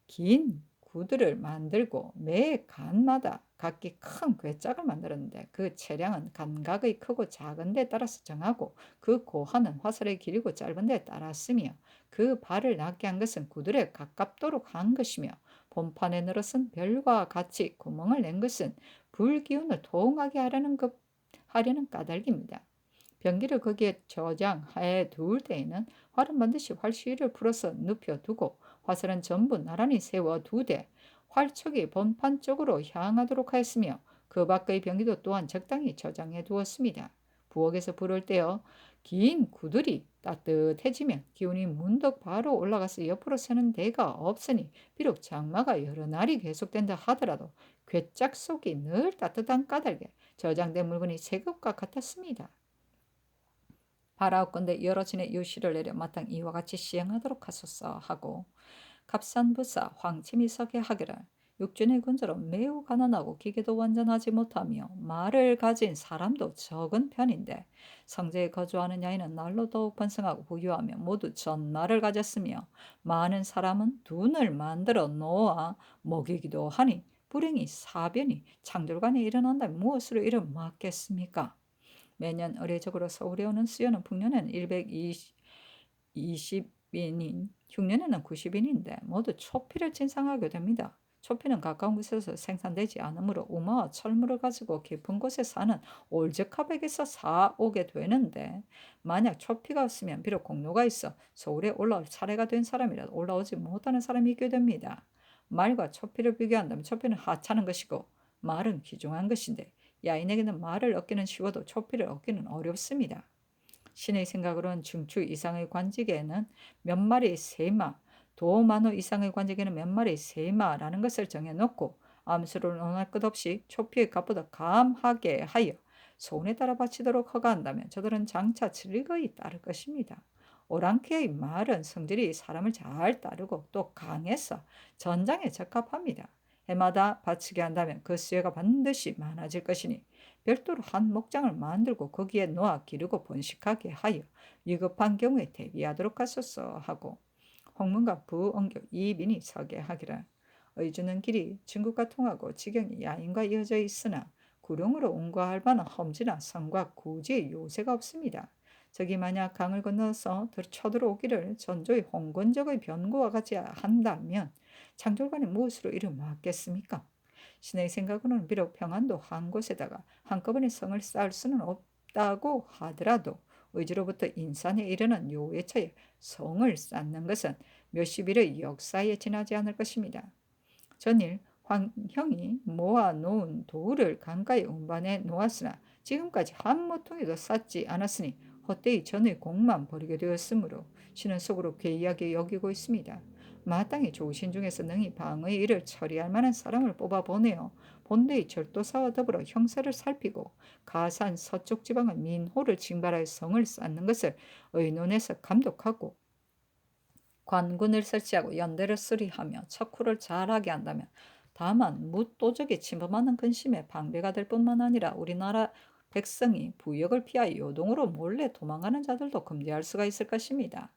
긴 구두를 만들고 매 간마다 각기 큰 괴짝을 만들었는데 그 체량은 간각의 크고 작은 데 따라서 정하고 그 고하는 화살의 길이고 짧은 데 따랐으며 그 발을 낮게 한 것은 구들에 가깝도록 한 것이며 본판에 늘어선 별과 같이 구멍을 낸 것은 불기운을 통하게 하려는 까닭입니다. 병기를 거기에 저장해 둘 때에는 활은 반드시 활시위를 풀어서 눕혀두고 화살은 전부 나란히 세워두되 활촉이 본판 쪽으로 향하도록 하였으며 그 밖의 병기도 또한 적당히 저장해 두었습니다. 부엌에서 불을 떼어 긴 구들이 따뜻해지면 기운이 문득 바로 올라가서 옆으로 새는 데가 없으니 비록 장마가 여러 날이 계속된다 하더라도 괴짝 속이 늘 따뜻한 까닭에 저장된 물건이 새 것과 같았습니다. 바라옵건대 여러 진의 유시를 내려 마땅히 이와 같이 시행하도록 하소서 하고 갑산부사 황침이 서게 하기를 육진의 군주는 매우 가난하고 기계도 완전하지 못하며 말을 가진 사람도 적은 편인데 성제에 거주하는 야인은 날로 더욱 번성하고 부유하며 모두 전말을 가졌으며 많은 사람은 둔을 만들어 놓아 먹이기도 하니 불행이 사변이 창졸간에 일어난다면 무엇으로 이를 막겠습니까? 매년 의례적으로 서울에 오는 수요는 북년에는 120인인, 흉년에는 90인인데 모두 초피를 진상하게 됩니다. 초피는 가까운 곳에서 생산되지 않으므로 우마와 철물을 가지고 깊은 곳에 사는 올적합에게서 사오게 되는데 만약 초피가 없으면 비록 공로가 있어 서울에 올라올 차례가 된 사람이라도 올라오지 못하는 사람이 있게 됩니다. 말과 초피를 비교한다면 초피는 하찮은 것이고 말은 귀중한 것인데 야인에게는 말을 얻기는 쉬워도 초피를 얻기는 어렵습니다. 신의 생각으로는 중추 이상의 관직에는 몇 마리 세마, 도마노 이상의 관직에는 몇 마리 세마라는 것을 정해놓고 암수를 논할 것 없이 초피의 값보다 감하게 하여 소원에 따라 바치도록 허가한다면 저들은 장차 즐거이 따를 것입니다. 오랑캐의 말은 성질이 사람을 잘 따르고 또 강해서 전장에 적합합니다. 해마다 바치게 한다면 그 수혜가 반드시 많아질 것이니 별도로 한 목장을 만들고 거기에 놓아 기르고 번식하게 하여 위급한 경우에 대비하도록 하소서 하고 홍문과 부엉교 이민이 서게 하기를 의주는 길이 중국과 통하고 지경이 야인과 이어져 있으나 구룡으로 운거할 만한 험지나 성과 고지의 요새가 없습니다. 저기 만약 강을 건너서 쳐들어오기를 전조의 홍건적의 변고와 같이 한다면 창졸간이 무엇으로 이를 막겠습니까? 신의 생각으로는 비록 평안도 한 곳에다가 한꺼번에 성을 쌓을 수는 없다고 하더라도 의지로부터 인산에 이르는 요회차에 성을 쌓는 것은 몇십 일의 역사에 지나지 않을 것입니다. 전일 황형이 모아놓은 돌을 강가에 운반해 놓았으나 지금까지 한 모퉁이도 쌓지 않았으니 헛되이 전의 공만 버리게 되었으므로 신은 속으로 괴이하게 여기고 있습니다. 마땅히 조신 중에서 능히 방의 일을 처리할 만한 사람을 뽑아보내어 본대의 절도사와 더불어 형사를 살피고 가산 서쪽 지방의 민호를 징발하여 성을 쌓는 것을 의논해서 감독하고 관군을 설치하고 연대를 수리하며 척후를 잘하게 한다면 다만 무도적이 침범하는 근심에 방비가 될 뿐만 아니라 우리나라 백성이 부역을 피하여 요동으로 몰래 도망가는 자들도 금지할 수가 있을 것입니다.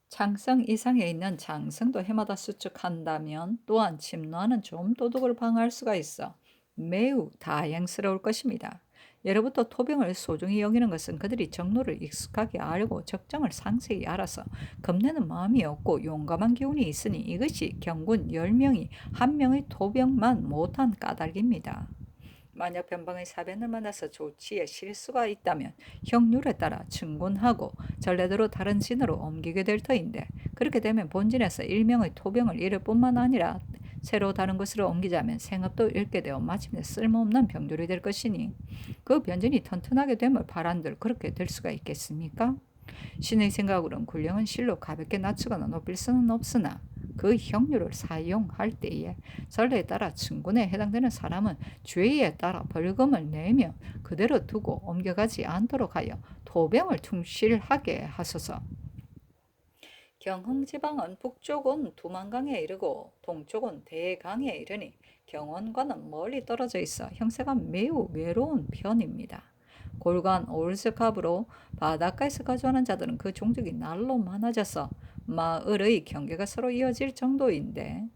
창성 이상에 있는 장성도 해마다 수축한다면 또한 침노하는 좀 도둑을 방어할 수가 있어 매우 다행스러울 것입니다. 예로부터 토병을 소중히 여기는 것은 그들이 정로를 익숙하게 알고 적정을 상세히 알아서 겁내는 마음이 없고 용감한 기운이 있으니 이것이 경군 10명이 1명의 토병만 못한 까닭입니다. 만약 변방의 사변을 만나서 조치에 실수가 있다면 형률에 따라 증군하고 전례대로 다른 진으로 옮기게 될 터인데 그렇게 되면 본진에서 일명의 토병을 잃을 뿐만 아니라 새로 다른 곳으로 옮기자면 생업도 잃게 되어 마침내 쓸모없는 병졸이 될 것이니 그 변진이 튼튼하게 됨을 바란들 그렇게 될 수가 있겠습니까? 신의 생각으로는 군령은 실로 가볍게 낮추거나 높일 수는 없으나 그 형률을 사용할 때에 전례에 따라 증군에 해당되는 사람은 죄에 따라 벌금을 내며 그대로 두고 옮겨가지 않도록 하여 토병을 충실하게 하소서. 경흥지방은 북쪽은 두만강에 이르고 동쪽은 대강에 이르니 경원과는 멀리 떨어져 있어 형세가 매우 외로운 편입니다. 골간 올스캅으로 바닷가에서 거주하는 자들은 그 종족이 날로 많아져서 마을의 경계가 서로 이어질 정도인데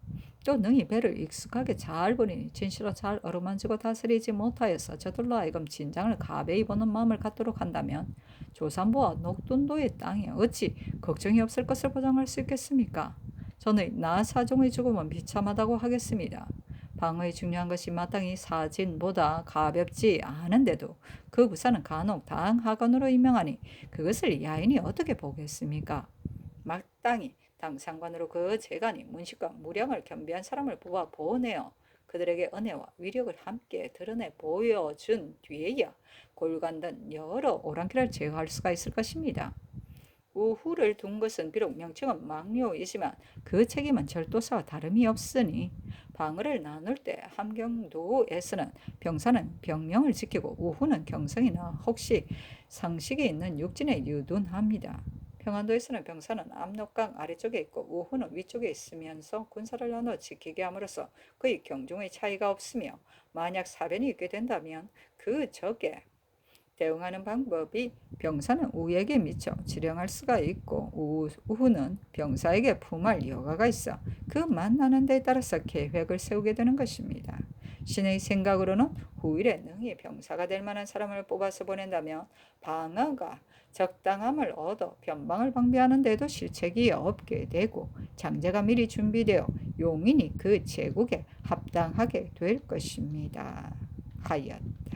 또 능히 배를 익숙하게 잘 보니 진시로 잘 어루만지고 다스리지 못하여서 저들로 하여금 진장을 가베이 보는 마음을 갖도록 한다면 조산보와 녹둔도의 땅에 어찌 걱정이 없을 것을 보장할 수 있겠습니까? 전의 나사종의 죽음은 비참하다고 하겠습니다. 방의 중요한 것이 마땅히 사진보다 가볍지 않은데도 그 부사는 간혹 당하건으로 임명하니 그것을 야인이 어떻게 보겠습니까? 마땅히 당상관으로 그 재간이 문식과 무량을 겸비한 사람을 뽑아 보내어 그들에게 은혜와 위력을 함께 드러내 보여준 뒤에야 골간등 여러 오랑캐를 제어할 수가 있을 것입니다. 우후를 둔 것은 비록 명칭은 망료이지만 그 책임은 절도사와 다름이 없으니 방어를 나눌 때 함경도에서는 병사는 병명을 지키고 우후는 경성이나 혹시 상식이 있는 육진에 유둔합니다. 평안도에서는 병사는 압록강 아래쪽에 있고 우후는 위쪽에 있으면서 군사를 나눠 지키게 함으로써 그의 경중의 차이가 없으며 만약 사변이 있게 된다면 그 적에 대응하는 방법이 병사는 우에게 미쳐 지령할 수가 있고 우후는 병사에게 품할 여가가 있어 그 만나는 데에 따라서 계획을 세우게 되는 것입니다. 신의 생각으로는 후일에 능히 병사가 될 만한 사람을 뽑아서 보낸다면 방어가 적당함을 얻어 변방을 방비하는 데도 실책이 없게 되고 장제가 미리 준비되어 용인이 그 제국에 합당하게 될 것입니다. 하였다.